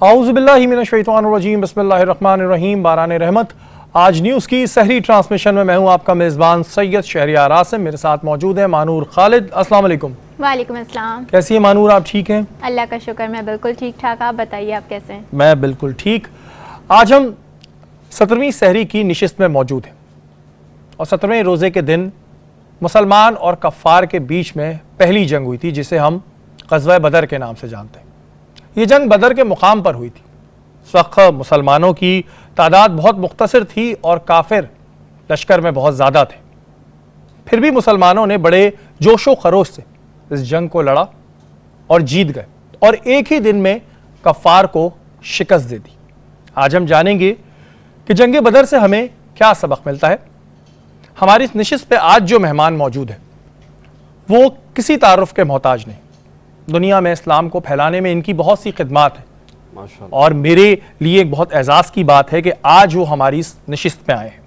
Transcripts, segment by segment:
اعوذ باللہ من الشیطان الرجیم، بسم اللہ الرحمن الرحیم۔ باران رحمت آج نیوز کی سحری ٹرانسمیشن میں ہوں آپ کا میزبان سید شہریار عاصم، میرے ساتھ موجود ہے مانور خالد۔ السلام علیکم۔ وعلیکم السلام۔ کیسی ہیں مانور، آپ ٹھیک ہیں؟ اللہ کا شکر، میں بالکل ٹھیک ٹھاک۔ آپ بتائیے آپ کیسے ہیں؟ میں بالکل ٹھیک۔ آج ہم 17ویں سحری کی نشست میں موجود ہیں اور 17ویں روزے کے دن مسلمان اور کفار کے بیچ میں پہلی جنگ ہوئی تھی، جسے ہم غزوہ بدر کے نام سے جانتے ہیں۔ یہ جنگ بدر کے مقام پر ہوئی تھی۔ اس وقت مسلمانوں کی تعداد بہت مختصر تھی اور کافر لشکر میں بہت زیادہ تھے، پھر بھی مسلمانوں نے بڑے جوش و خروش سے اس جنگ کو لڑا اور جیت گئے اور ایک ہی دن میں کفار کو شکست دے دی۔ آج ہم جانیں گے کہ جنگ بدر سے ہمیں کیا سبق ملتا ہے۔ ہماری اس نشست پہ آج جو مہمان موجود ہیں وہ کسی تعارف کے محتاج نہیں۔ دنیا میں اسلام کو پھیلانے میں ان کی بہت سی خدمات ہیں اور میرے لیے ایک بہت اعزاز کی بات ہے کہ آج وہ ہماری اس نشست میں آئے ہیں۔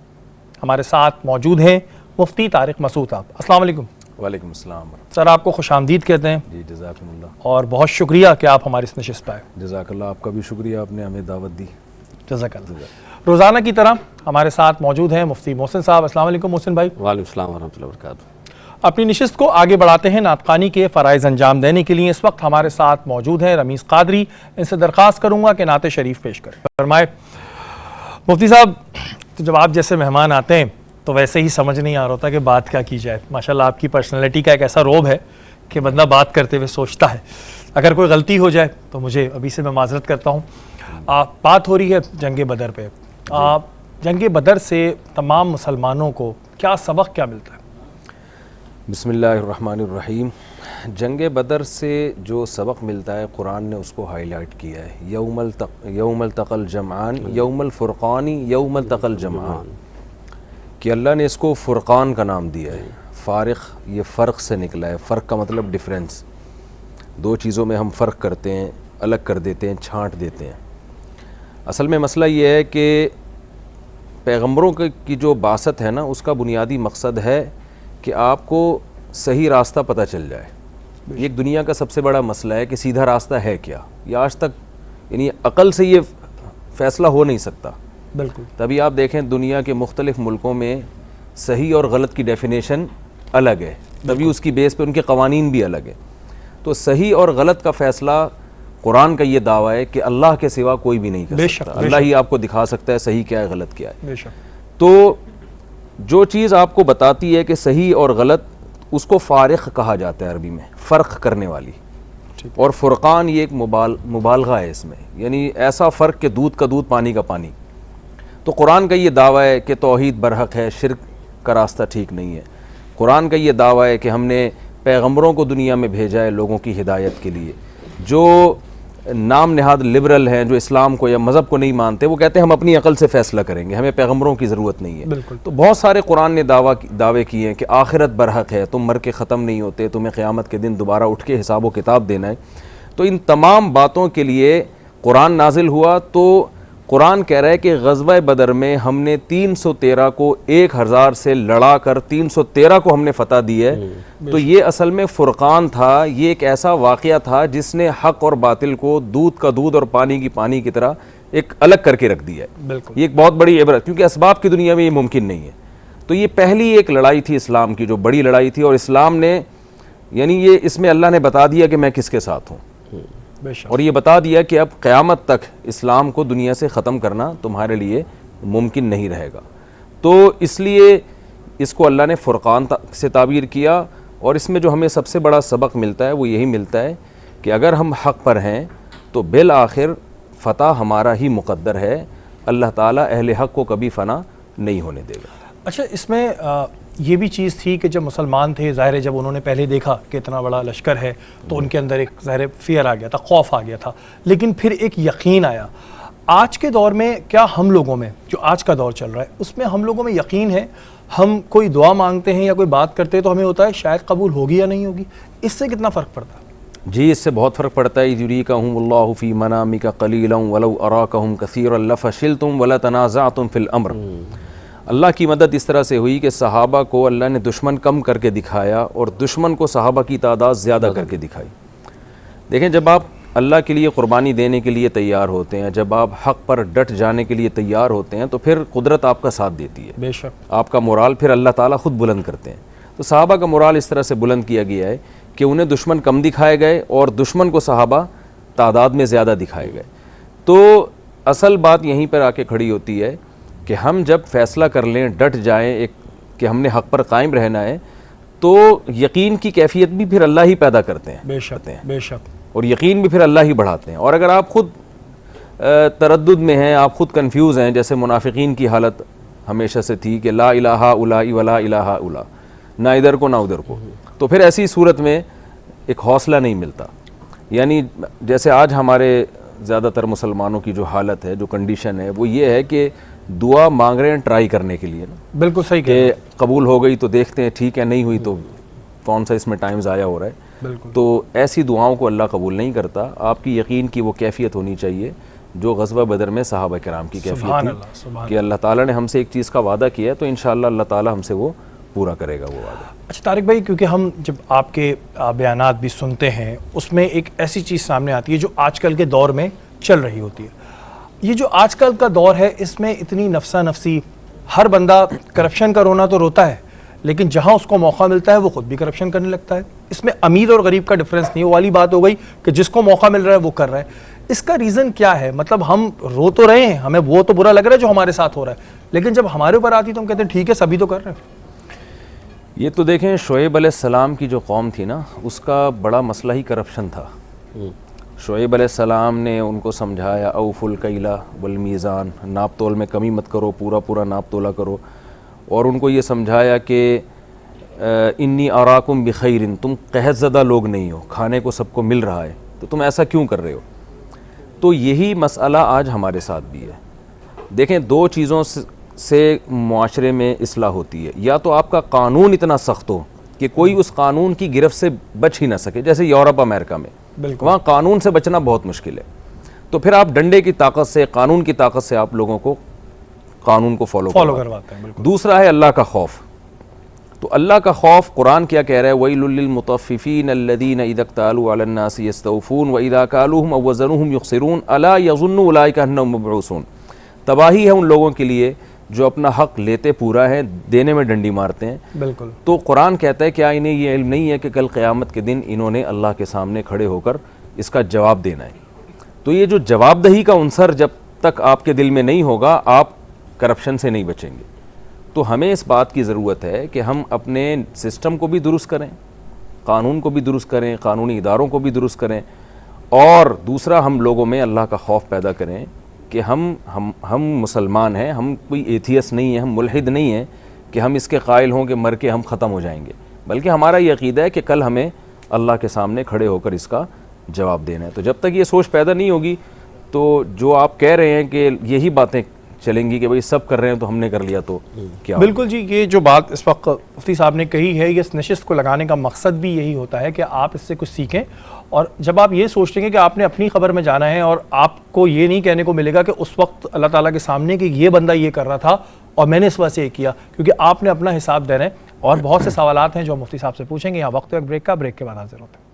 ہمارے ساتھ موجود ہیں مفتی طارق مسعود صاحب۔ السلام علیکم۔ وعلیکم السلام۔ سر آپ کو خوش آمدید کہتے ہیں۔ جی جزاکم اللہ۔ اور بہت شکریہ کہ آپ ہماری اس نشست پہ آئے۔ جزاک اللہ، آپ کا بھی شکریہ، آپ نے ہمیں دعوت دی۔ جزاک اللہ۔ روزانہ کی طرح ہمارے ساتھ موجود ہیں مفتی محسن صاحب۔ السلام علیکم محسن بھائی۔ وعلیکم السلام ورحمۃ اللہ وبرکاتہ۔ اپنی نشست کو آگے بڑھاتے ہیں نعت خوانی کے فرائض انجام دینے کے لیے اس وقت ہمارے ساتھ موجود ہیں رمیز قادری۔ ان سے درخواست کروں گا کہ نعت شریف پیش کریں۔ فرمائے مفتی صاحب، تو جب آپ جیسے مہمان آتے ہیں تو ویسے ہی سمجھ نہیں آ رہا ہوتا کہ بات کیا کی جائے۔ ماشاءاللہ آپ کی پرسنالٹی کا ایک ایسا روب ہے کہ بندہ بات کرتے ہوئے سوچتا ہے، اگر کوئی غلطی ہو جائے تو مجھے ابھی سے میں معذرت کرتا ہوں۔ بات ہو رہی ہے جنگ بدر پہ۔ جنگ بدر سے تمام مسلمانوں کو کیا سبق کیا ملتا ہے؟ بسم اللہ الرحمن الرحیم۔ جنگ بدر سے جو سبق ملتا ہے قرآن نے اس کو ہائی لائٹ کیا ہے۔ یوم التقى الجمعان یوم الفرقان یوم التقى الجمعان، کہ اللہ نے اس کو فرقان کا نام دیا ہے۔ فارق، یہ فرق سے نکلا ہے۔ فرق کا مطلب ڈیفرنس، دو چیزوں میں ہم فرق کرتے ہیں، الگ کر دیتے ہیں، چھانٹ دیتے ہیں۔ اصل میں مسئلہ یہ ہے کہ پیغمبروں کی جو بعثت ہے نا، اس کا بنیادی مقصد ہے کہ آپ کو صحیح راستہ پتہ چل جائے۔ یہ ایک دنیا کا سب سے بڑا مسئلہ ہے کہ سیدھا راستہ ہے کیا، یہ آج تک یعنی عقل سے یہ فیصلہ ہو نہیں سکتا۔ بالکل۔ تبھی آپ دیکھیں دنیا کے مختلف ملکوں میں صحیح اور غلط کی ڈیفینیشن الگ ہے، تبھی اس کی بیس پہ ان کے قوانین بھی الگ ہیں۔ تو صحیح اور غلط کا فیصلہ قرآن کا یہ دعویٰ ہے کہ اللہ کے سوا کوئی بھی نہیں کر سکتا۔ اللہ ہی آپ کو دکھا سکتا ہے صحیح کیا ہے غلط کیا ہے۔ تو جو چیز آپ کو بتاتی ہے کہ صحیح اور غلط، اس کو فارق کہا جاتا ہے عربی میں، فرق کرنے والی۔ اور فرقان یہ ایک مبالغہ ہے اس میں، یعنی ایسا فرق کہ دودھ کا دودھ پانی کا پانی۔ تو قرآن کا یہ دعویٰ ہے کہ توحید برحق ہے، شرک کا راستہ ٹھیک نہیں ہے۔ قرآن کا یہ دعویٰ ہے کہ ہم نے پیغمبروں کو دنیا میں بھیجا ہے لوگوں کی ہدایت کے لیے۔ جو نام نہاد لبرل ہیں، جو اسلام کو یا مذہب کو نہیں مانتے، وہ کہتے ہیں ہم اپنی عقل سے فیصلہ کریں گے، ہمیں پیغمبروں کی ضرورت نہیں ہے۔ تو بہت سارے قرآن نے دعوے کیے ہیں کہ آخرت برحق ہے، تم مر کے ختم نہیں ہوتے، تمہیں قیامت کے دن دوبارہ اٹھ کے حساب و کتاب دینا ہے۔ تو ان تمام باتوں کے لیے قرآن نازل ہوا۔ تو قرآن کہہ رہا ہے کہ غزوہ بدر میں ہم نے 313 کو 1000 سے لڑا کر 313 کو ہم نے فتح دی ہے۔ تو یہ اصل میں فرقان تھا، یہ ایک ایسا واقعہ تھا جس نے حق اور باطل کو دودھ کا دودھ اور پانی کی پانی کی طرح ایک الگ کر کے رکھ دیا ہے۔ یہ ایک بہت بڑی عبرت، کیونکہ اسباب کی دنیا میں یہ ممکن نہیں ہے۔ تو یہ پہلی ایک لڑائی تھی اسلام کی، جو بڑی لڑائی تھی، اور اسلام نے یعنی یہ اس میں اللہ نے بتا دیا کہ میں کس کے ساتھ ہوں، اور یہ بتا دیا کہ اب قیامت تک اسلام کو دنیا سے ختم کرنا تمہارے لیے ممکن نہیں رہے گا۔ تو اس لیے اس کو اللہ نے فرقان سے تعبیر کیا۔ اور اس میں جو ہمیں سب سے بڑا سبق ملتا ہے وہ یہی ملتا ہے کہ اگر ہم حق پر ہیں تو بالآخر فتح ہمارا ہی مقدر ہے، اللہ تعالیٰ اہل حق کو کبھی فنا نہیں ہونے دے گا۔ اچھا، اس میں یہ بھی چیز تھی کہ جب مسلمان تھے، ظاہر ہے جب انہوں نے پہلے دیکھا کہ اتنا بڑا لشکر ہے تو ان کے اندر ایک ظاہر فیئر آ گیا تھا، خوف آ گیا تھا، لیکن پھر ایک یقین آیا۔ آج کے دور میں کیا ہم لوگوں میں، جو آج کا دور چل رہا ہے، اس میں ہم لوگوں میں یقین ہے؟ ہم کوئی دعا مانگتے ہیں یا کوئی بات کرتے ہیں تو ہمیں ہوتا ہے شاید قبول ہوگی یا نہیں ہوگی، اس سے کتنا فرق پڑتا ہے؟ جی، اس سے بہت فرق پڑتا ہے۔ یُرِیکَہُمُ اللّٰهُ فِی مَنَامِکَ قَلِیلًا وَلَوْ أَرَاکَہُم کَثِیرًا لَفَشِلْتُم وَلَتَنَازَعْتُم فِی الْأَمْرِ۔ اللہ کی مدد اس طرح سے ہوئی کہ صحابہ کو اللہ نے دشمن کم کر کے دکھایا اور دشمن کو صحابہ کی تعداد زیادہ کر کے دکھائی۔ دیکھیں، جب آپ اللہ کے لیے قربانی دینے کے لیے تیار ہوتے ہیں, جب آپ حق پر ڈٹ جانے کے لیے تیار ہوتے ہیں, تو پھر قدرت آپ کا ساتھ دیتی ہے, بے شک آپ کا مورال پھر اللہ تعالیٰ خود بلند کرتے ہیں. تو صحابہ کا مورال اس طرح سے بلند کیا گیا ہے کہ انہیں دشمن کم دکھائے گئے اور دشمن کو صحابہ تعداد میں زیادہ دکھائے گئے. تو اصل بات یہیں پر آ کے کھڑی ہوتی ہے کہ ہم جب فیصلہ کر لیں, ڈٹ جائیں ایک کہ ہم نے حق پر قائم رہنا ہے, تو یقین کی کیفیت بھی پھر اللہ ہی پیدا کرتے ہیں, بے شک بے شک, اور یقین بھی پھر اللہ ہی بڑھاتے ہیں. اور اگر آپ خود تردد میں ہیں, آپ خود کنفیوز ہیں, جیسے منافقین کی حالت ہمیشہ سے تھی کہ لا الہ الا ولا الہ الا, نہ ادھر کو نہ ادھر کو, تو پھر ایسی صورت میں ایک حوصلہ نہیں ملتا. یعنی جیسے آج ہمارے زیادہ تر مسلمانوں کی جو حالت ہے, جو کنڈیشن ہے, وہ یہ ہے کہ دعا مانگ رہے ہیں ٹرائی کرنے کے لیے نا, بالکل صحیح کہ قبول ہو گئی تو دیکھتے ہیں ٹھیک ہے, نہیں ہوئی تو کون سا اس میں ٹائم ضائع ہو رہا ہے. بالکل. تو ایسی دعاؤں کو اللہ قبول نہیں کرتا. آپ کی یقین کی وہ کیفیت ہونی چاہیے جو غزوہ بدر میں صحابہ کرام کی کیفیت تھی, کہ اللہ تعالیٰ نے ہم سے ایک چیز کا وعدہ کیا ہے تو انشاءاللہ اللہ تعالیٰ ہم سے وہ پورا کرے گا وہ وعدہ. اچھا طارق بھائی, کیونکہ ہم جب آپ کے بیانات بھی سنتے ہیں, اس میں ایک ایسی چیز سامنے آتی ہے جو آج کل کے دور میں چل رہی ہوتی ہے. یہ جو آج کل کا دور ہے, اس میں اتنی نفسا نفسی, ہر بندہ کرپشن کا رونا تو روتا ہے, لیکن جہاں اس کو موقع ملتا ہے وہ خود بھی کرپشن کرنے لگتا ہے. اس میں امیر اور غریب کا ڈفرینس نہیں, وہ والی بات ہو گئی کہ جس کو موقع مل رہا ہے وہ کر رہا ہے. اس کا ریزن کیا ہے؟ مطلب ہم رو تو رہے ہیں, ہمیں وہ تو برا لگ رہا ہے جو ہمارے ساتھ ہو رہا ہے, لیکن جب ہمارے اوپر آتی تو ہم کہتے ہیں ٹھیک ہے سبھی تو کر رہے ہیں. یہ تو دیکھیں, شعیب علیہ السلام کی جو قوم تھی نا, اس کا بڑا مسئلہ ہی کرپشن تھا. شعیب علیہ السلام نے ان کو سمجھایا اوفوا الکیل والمیزان, ناپ تول میں کمی مت کرو, پورا پورا ناپ تولا کرو. اور ان کو یہ سمجھایا کہ انی اراکم بخیر, تم قحط زدہ لوگ نہیں ہو, کھانے کو سب کو مل رہا ہے, تو تم ایسا کیوں کر رہے ہو. تو یہی مسئلہ آج ہمارے ساتھ بھی ہے. دیکھیں, دو چیزوں سے معاشرے میں اصلاح ہوتی ہے, یا تو آپ کا قانون اتنا سخت ہو کہ کوئی اس قانون کی گرفت سے بچ ہی نہ سکے, جیسے یورپ امریکہ میں, وہاں قانون سے بچنا بہت مشکل ہے, تو پھر آپ ڈنڈے کی طاقت سے, قانون کی طاقت سے آپ لوگوں کو قانون کو فالو کرواتے ہیں. دوسرا ہے اللہ کا خوف. تو اللہ کا خوف, قرآن کیا کہہ رہا ہے, وَيْلٌ لِّلْمُطَفِّفِينَ الَّذِينَ إِذَا اكْتَالُوا عَلَى النَّاسِ يَسْتَوْفُونَ وَإِذَا كَالُوهُمْ أَوْ وَزَنُوهُمْ يُخْسِرُونَ أَلَا يَظُنُّ أُولَٰئِكَ أَنَّهُم مَّبْعُوثُونَ. تباہی ہے ان لوگوں کے لیے جو اپنا حق لیتے پورا ہے, دینے میں ڈنڈی مارتے ہیں. بالکل. تو قرآن کہتا ہے کیا انہیں یہ علم نہیں ہے کہ کل قیامت کے دن انہوں نے اللہ کے سامنے کھڑے ہو کر اس کا جواب دینا ہے. تو یہ جو جواب دہی کا عنصر جب تک آپ کے دل میں نہیں ہوگا, آپ کرپشن سے نہیں بچیں گے. تو ہمیں اس بات کی ضرورت ہے کہ ہم اپنے سسٹم کو بھی درست کریں, قانون کو بھی درست کریں, قانونی اداروں کو بھی درست کریں, اور دوسرا ہم لوگوں میں اللہ کا خوف پیدا کریں کہ ہم مسلمان ہیں, ہم کوئی ایتھیس نہیں ہیں, ہم ملحد نہیں ہیں کہ ہم اس کے قائل ہوں کہ مر کے ہم ختم ہو جائیں گے, بلکہ ہمارا یہ عقیدہ ہے کہ کل ہمیں اللہ کے سامنے کھڑے ہو کر اس کا جواب دینا ہے. تو جب تک یہ سوچ پیدا نہیں ہوگی تو جو آپ کہہ رہے ہیں کہ یہی باتیں چلیں گی کہ بھئی سب کر رہے ہیں تو ہم نے کر لیا تو کیا. بالکل جی, یہ جو بات اس وقت مفتی صاحب نے کہی ہے, یہ اس نشست کو لگانے کا مقصد بھی یہی ہوتا ہے کہ آپ اس سے کچھ سیکھیں. اور جب آپ یہ سوچیں گے کہ آپ نے اپنی خبر میں جانا ہے, اور آپ کو یہ نہیں کہنے کو ملے گا کہ اس وقت اللہ تعالیٰ کے سامنے کہ یہ بندہ یہ کر رہا تھا اور میں نے اس وجہ سے یہ کیا, کیونکہ آپ نے اپنا حساب دینا ہے. اور بہت سے سوالات ہیں جو مفتی صاحب سے پوچھیں گے. یہاں وقت ہے ایک بریک کا, بریک کے بعد حاضر ہوتے ہیں.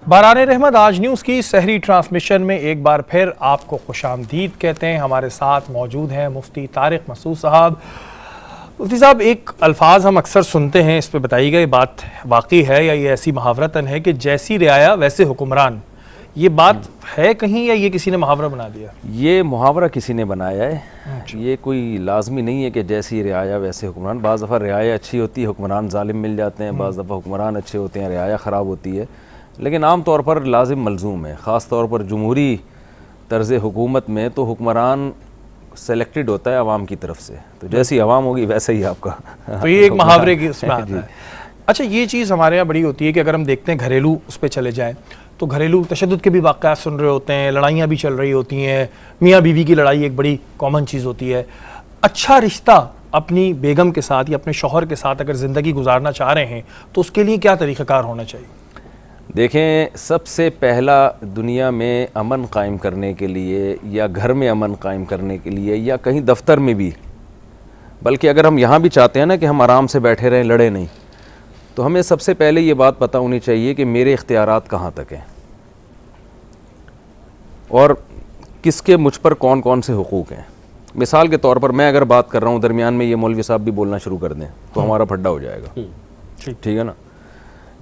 باران رحمت آج نیوز کی سحری ٹرانسمیشن میں ایک بار پھر آپ کو خوش آمدید کہتے ہیں. ہمارے ساتھ موجود ہیں مفتی طارق مسعود صاحب. مفتی صاحب, ایک الفاظ ہم اکثر سنتے ہیں, اس پہ بتائیے گا یہ بات واقعی ہے یا یہ ایسی محاورتاً ہے کہ جیسی رعایا ویسے حکمران, یہ بات ہے کہیں یا یہ کسی نے محاورہ بنا دیا؟ یہ محاورہ کسی نے بنایا ہے, یہ کوئی لازمی نہیں ہے کہ جیسی رعایا ویسے حکمران. بعض دفعہ رعایا اچھی ہوتی ہے, حکمران ظالم مل جاتے ہیں, بعض دفعہ حکمران اچھے ہوتے ہیں, رعایا خراب ہوتی ہے. لیکن عام طور پر لازم ملزوم ہے, خاص طور پر جمہوری طرز حکومت میں تو حکمران سلیکٹڈ ہوتا ہے عوام کی طرف سے, تو جیسی عوام ہوگی ویسا ہی آپ کا. تو یہ ایک محاورے کی اس میں آتا ہے. اچھا, یہ چیز ہمارے یہاں بڑی ہوتی ہے کہ اگر ہم دیکھتے ہیں گھریلو اس پہ چلے جائیں تو گھریلو تشدد کے بھی واقعات سن رہے ہوتے ہیں, لڑائیاں بھی چل رہی ہوتی ہیں, میاں بیوی کی لڑائی ایک بڑی کامن چیز ہوتی ہے. اچھا رشتہ اپنی بیگم کے ساتھ یا اپنے شوہر کے ساتھ اگر زندگی گزارنا چاہ رہے ہیں تو اس کے لیے کیا طریقہ کار ہونا چاہیے؟ دیکھیں، سب سے پہلا دنیا میں امن قائم کرنے کے لیے یا گھر میں امن قائم کرنے کے لیے یا کہیں دفتر میں بھی، بلکہ اگر ہم یہاں بھی چاہتے ہیں نا کہ ہم آرام سے بیٹھے رہیں، لڑے نہیں، تو ہمیں سب سے پہلے یہ بات پتہ ہونی چاہیے کہ میرے اختیارات کہاں تک ہیں اور کس کے مجھ پر کون کون سے حقوق ہیں۔ مثال کے طور پر میں اگر بات کر رہا ہوں، درمیان میں یہ مولوی صاحب بھی بولنا شروع کر دیں تو ہمارا پھڈا ہو جائے گا، ٹھیک ہے نا؟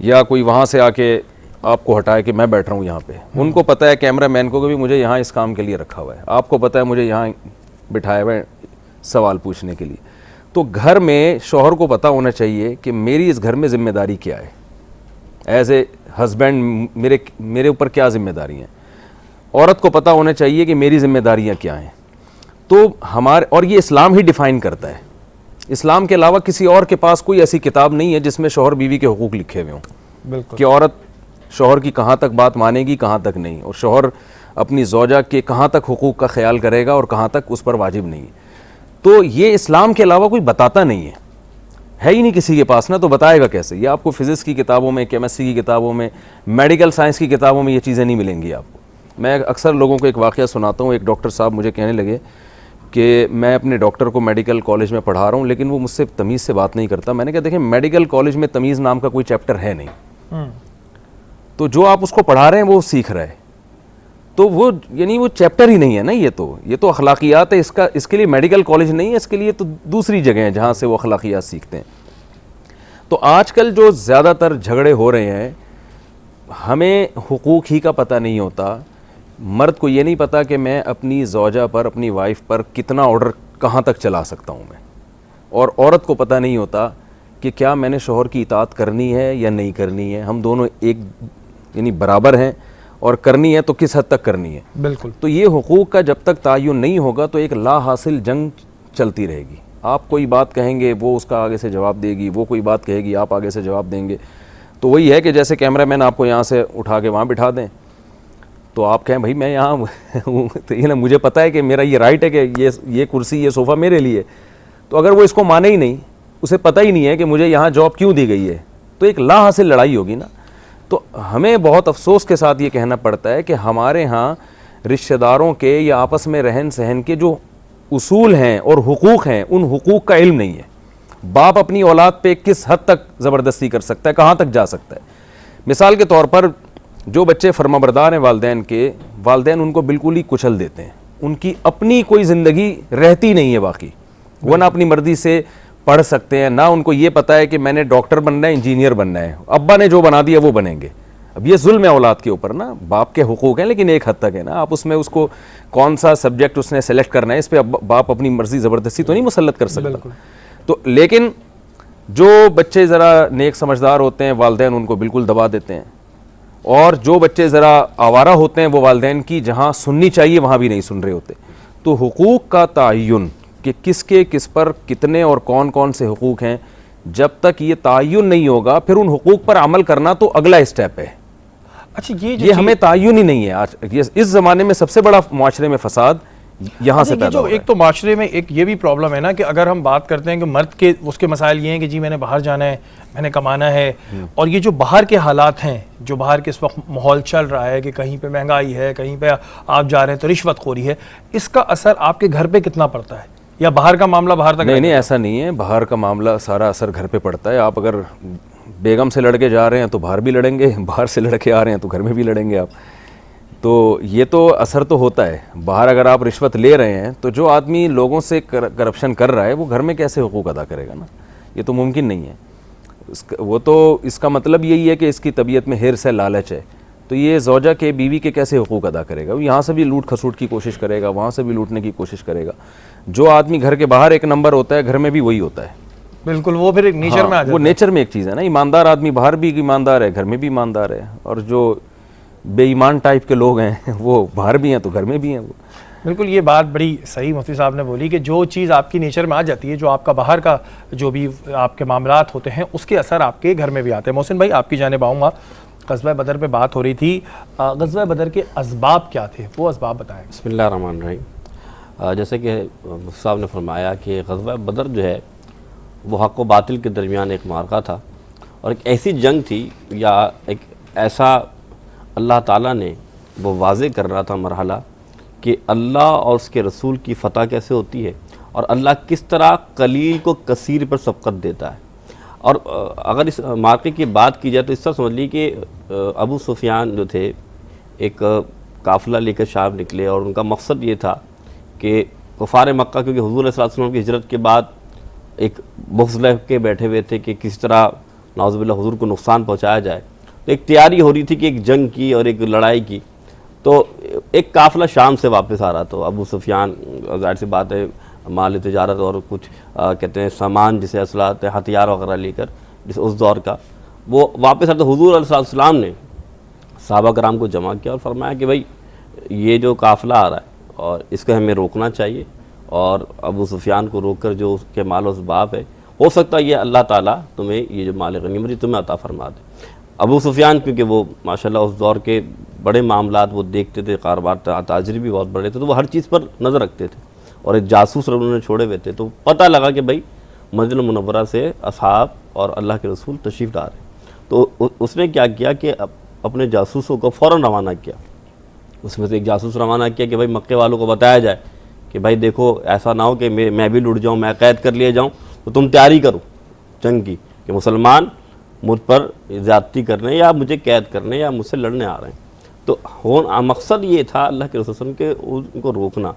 یا کوئی وہاں سے آ کے آپ کو ہٹائے کہ میں بیٹھ رہا ہوں یہاں پہ، ان کو پتہ ہے کیمرہ مین کو بھی مجھے یہاں اس کام کے لیے رکھا ہوا ہے، آپ کو پتہ ہے مجھے یہاں بٹھایا ہوا ہے سوال پوچھنے کے لیے۔ تو گھر میں شوہر کو پتہ ہونا چاہیے کہ میری اس گھر میں ذمہ داری کیا ہے، ایز اے ہسبینڈ میرے اوپر کیا ذمہ داری ہیں۔ عورت کو پتہ ہونا چاہیے کہ میری ذمہ داریاں کیا ہیں۔ تو اور یہ اسلام ہی ڈیفائن کرتا ہے، اسلام کے علاوہ کسی اور کے پاس کوئی ایسی کتاب نہیں ہے جس میں شوہر بیوی کے حقوق لکھے ہوئے ہوں، بالکل، کہ عورت شوہر کی کہاں تک بات مانے گی، کہاں تک نہیں، اور شوہر اپنی زوجہ کے کہاں تک حقوق کا خیال کرے گا اور کہاں تک اس پر واجب نہیں ہے۔ تو یہ اسلام کے علاوہ کوئی بتاتا نہیں ہے ہی نہیں کسی کے پاس نا، تو بتائے گا کیسے؟ یہ آپ کو فزکس کی کتابوں میں، کیمسٹری کی کتابوں میں، میڈیکل سائنس کی کتابوں میں یہ چیزیں نہیں ملیں گی آپ کو۔ میں اکثر لوگوں کو ایک واقعہ سناتا ہوں، ایک ڈاکٹر صاحب مجھے کہنے لگے کہ میں اپنے ڈاکٹر کو میڈیکل کالج میں پڑھا رہا ہوں لیکن وہ مجھ سے تمیز سے بات نہیں کرتا۔ میں نے کہا دیکھیں، میڈیکل کالج میں تمیز نام کا کوئی چیپٹر ہے نہیں، تو جو آپ اس کو پڑھا رہے ہیں وہ سیکھ رہا ہے، تو وہ یعنی وہ چیپٹر ہی نہیں ہے نا، یہ تو اخلاقیات ہے، اس کے لیے میڈیکل کالج نہیں ہے، اس کے لیے تو دوسری جگہ ہیں جہاں سے وہ اخلاقیات سیکھتے ہیں۔ تو آج کل جو زیادہ تر جھگڑے ہو رہے ہیں، ہمیں حقوق ہی کا پتہ نہیں ہوتا۔ مرد کو یہ نہیں پتا کہ میں اپنی زوجہ پر، اپنی وائف پر کتنا آرڈر کہاں تک چلا سکتا ہوں میں، اور عورت کو پتہ نہیں ہوتا کہ کیا میں نے شوہر کی اطاعت کرنی ہے یا نہیں کرنی ہے۔ ہم دونوں ایک یعنی برابر ہیں، اور کرنی ہے تو کس حد تک کرنی ہے۔ بالکل، تو یہ حقوق کا جب تک تعین نہیں ہوگا تو ایک لا حاصل جنگ چلتی رہے گی۔ آپ کوئی بات کہیں گے وہ اس کا آگے سے جواب دے گی، وہ کوئی بات کہے گی آپ آگے سے جواب دیں گے۔ تو وہی ہے کہ جیسے کیمرہ مین آپ کو یہاں سے اٹھا کے وہاں بٹھا دیں تو آپ کہیں بھائی میں یہاں ہوں، تو یہ نا مجھے پتہ ہے کہ میرا یہ رائٹ ہے کہ یہ کرسی، یہ صوفہ میرے لیے۔ تو اگر وہ اس کو مانے ہی نہیں، اسے پتہ ہی نہیں ہے کہ مجھے یہاں جاب کیوں دی گئی ہے، تو ایک لا حاصل لڑائی ہوگی نا۔ تو ہمیں بہت افسوس کے ساتھ یہ کہنا پڑتا ہے کہ ہمارے ہاں رشتہ داروں کے یا آپس میں رہن سہن کے جو اصول ہیں اور حقوق ہیں، ان حقوق کا علم نہیں ہے۔ باپ اپنی اولاد پہ کس حد تک زبردستی کر سکتا ہے، کہاں تک جا سکتا ہے۔ مثال کے طور پر جو بچے فرمانبردار ہیں والدین کے، والدین ان کو بالکل ہی کچل دیتے ہیں، ان کی اپنی کوئی زندگی رہتی نہیں ہے باقی، وہ نہ اپنی مرضی سے پڑھ سکتے ہیں، نہ ان کو یہ پتہ ہے کہ میں نے ڈاکٹر بننا ہے، انجینئر بننا ہے، ابا نے جو بنا دیا وہ بنیں گے۔ اب یہ ظلم ہے اولاد کے اوپر نا، باپ کے حقوق ہیں لیکن ایک حد تک ہے نا، آپ اس میں اس کو کون سا سبجیکٹ اس نے سلیکٹ کرنا ہے، اس پہ باپ اپنی مرضی زبردستی تو نہیں مسلط کر سکتا۔ تو لیکن جو بچے ذرا نیک سمجھدار ہوتے ہیں، والدین ان کو بالکل دبا دیتے ہیں، اور جو بچے ذرا آوارہ ہوتے ہیں وہ والدین کی جہاں سننی چاہیے وہاں بھی نہیں سن رہے ہوتے۔ تو حقوق کا تعین کہ کس کے کس پر کتنے اور کون کون سے حقوق ہیں، جب تک یہ تعین نہیں ہوگا پھر ان حقوق پر عمل کرنا تو اگلا اسٹیپ ہے۔ اچھا، یہ ہمیں تعین ہی نہیں ہے آج اس زمانے میں۔ سب سے بڑا معاشرے میں فساد یہاں سے پیدا ہو رہا ہے۔ ایک تو معاشرے میں ایک یہ بھی پرابلم ہے نا کہ اگر ہم بات کرتے ہیں کہ مرد کے اس کے مسائل یہ ہیں کہ جی میں نے باہر جانا ہے، میں نے کمانا ہے، اور یہ جو باہر کے حالات ہیں، جو باہر کے اس وقت ماحول چل رہا ہے کہ کہیں پہ مہنگائی ہے، کہیں پہ آپ جا رہے ہیں تو رشوت خوری ہے، اس کا اثر آپ کے گھر پہ کتنا پڑتا ہے؟ یا باہر کا معاملہ باہر تک؟ نہیں، ایسا نہیں ہے، باہر کا معاملہ سارا اثر گھر پہ پڑتا ہے۔ آپ اگر بیگم سے لڑ کے جا رہے ہیں تو باہر بھی لڑیں گے، باہر سے لڑ کے آ رہے ہیں تو گھر میں بھی لڑیں گے آپ۔ تو یہ تو اثر تو ہوتا ہے۔ باہر اگر آپ رشوت لے رہے ہیں تو جو آدمی لوگوں سے کرپشن کر رہا ہے وہ گھر میں کیسے حقوق ادا کرے گا نا، یہ تو ممکن نہیں ہے۔ وہ تو اس کا مطلب یہی ہے کہ اس کی طبیعت میں حرص ہے، لالچ ہے، تو یہ زوجہ کے، بیوی کے کیسے حقوق ادا کرے گا؟ وہ یہاں سے بھی لوٹ کھسوٹ کی کوشش کرے گا، وہاں سے بھی لوٹنے کی کوشش کرے گا۔ جو آدمی گھر کے باہر ایک نمبر ہوتا ہے گھر میں بھی وہی ہوتا ہے۔ بالکل، وہ پھر ایک نیچر میں آ جاتا ہے۔ وہ نیچر میں ایک چیز ہے نا، ایماندار آدمی باہر بھی ایماندار ہے، گھر میں بھی ایماندار ہے، اور جو بے ایمان ٹائپ کے لوگ ہیں وہ باہر بھی ہیں تو گھر میں بھی ہیں وہ۔ بالکل، یہ بات بڑی صحیح مفتی صاحب نے بولی کہ جو چیز آپ کی نیچر میں آ جاتی ہے، جو آپ کا باہر کا جو بھی آپ کے معاملات ہوتے ہیں اس کے اثر آپ کے گھر میں بھی آتے ہیں۔ محسن بھائی، آپ کی جانب آؤں گا۔ غزوہ بدر پہ بات ہو رہی تھی، غزوہ بدر کے اسباب کیا تھے، وہ اسباب بتائیں۔ بسم اللہ الرحمن الرحیم۔ جیسے کہ مفتی صاحب نے فرمایا کہ غزوہ بدر جو ہے وہ حق و باطل کے درمیان ایک معرکہ تھا، اور ایک ایسی جنگ تھی یا ایک ایسا اللہ تعالیٰ نے وہ واضح کر رہا تھا مرحلہ کہ اللہ اور اس کے رسول کی فتح کیسے ہوتی ہے، اور اللہ کس طرح قلیل کو کثیر پر سبقت دیتا ہے۔ اور اگر اس معرکے کی بات کی جائے تو اس طرح سمجھ لی کہ ابو سفیان جو تھے ایک قافلہ لے کر شام نکلے، اور ان کا مقصد یہ تھا کہ کفار مکہ، کیونکہ حضور علیہ السلام کی ہجرت کے بعد ایک بغض لے کے بیٹھے ہوئے تھے کہ کس طرح نعوذ باللہ حضور کو نقصان پہنچایا جائے، تو ایک تیاری ہو رہی تھی کہ ایک جنگ کی اور ایک لڑائی کی۔ تو ایک قافلہ شام سے واپس آ رہا، تو ابو سفیان ظاہر سی بات ہے مال تجارت اور کچھ کہتے ہیں سامان جسے اسلحہ ہتھیار وغیرہ لے کر جس اس دور کا وہ واپس آتا، حضور علیہ السلام نے صحابہ کرام کو جمع کیا اور فرمایا کہ بھائی یہ جو قافلہ آ رہا ہے اور اس کو ہمیں روکنا چاہیے، اور ابو سفیان کو روک کر جو اس کے مال و اسباب ہے، ہو سکتا ہے یہ اللہ تعالیٰ تمہیں یہ جو مال غنیمت ہے تمہیں عطا فرما دے۔ ابو سفیان کیونکہ وہ ماشاءاللہ اس دور کے بڑے معاملات وہ دیکھتے تھے، کاروبار تاجری بھی بہت بڑے تھے، تو وہ ہر چیز پر نظر رکھتے تھے، اور ایک جاسوس انہوں نے چھوڑے ہوئے تھے، تو پتہ لگا کہ بھائی مسجد المنورہ سے اصحاب اور اللہ کے رسول تشریف لا رہے ہیں۔ تو اس نے کیا کیا کہ اپنے جاسوسوں کو فوراً روانہ کیا۔ اس میں سے ایک جاسوس روانہ کیا کہ بھائی مکے والوں کو بتایا جائے کہ بھائی دیکھو ایسا نہ ہو کہ میں بھی لٹ جاؤں، میں قید کر لیا جاؤں، تو تم تیاری کرو جنگ کی کہ مسلمان مجھ پر زیادتی کرنے یا مجھے قید کرنے یا مجھ سے لڑنے آ رہے ہیں۔ تو مقصد یہ تھا اللہ کے رسول صلی اللہ علیہ وسلم کے ان کو روکنا۔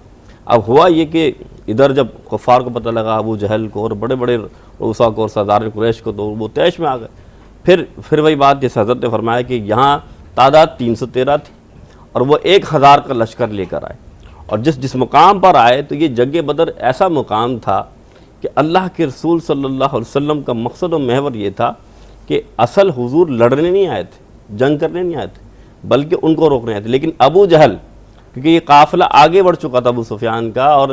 اب ہوا یہ کہ ادھر جب کفار کو پتہ لگا، ابو جہل کو اور بڑے بڑے رؤسا کو اور سردار قریش کو، تو وہ طیش میں آ گئے۔ پھر وہی بات جس حضرت نے فرمایا کہ یہاں تعداد 313 تھی اور وہ 1000 کا لشکر لے کر آئے، اور جس مقام پر آئے تو یہ جنگ بدر ایسا مقام تھا کہ اللہ کے رسول صلی اللہ علیہ وسلم کا مقصد و محور یہ تھا کہ اصل حضور لڑنے نہیں آئے تھے، جنگ کرنے نہیں آئے تھے، بلکہ ان کو روکنے آئے تھے۔ لیکن ابو جہل، کیونکہ یہ قافلہ آگے بڑھ چکا تھا ابو سفیان کا، اور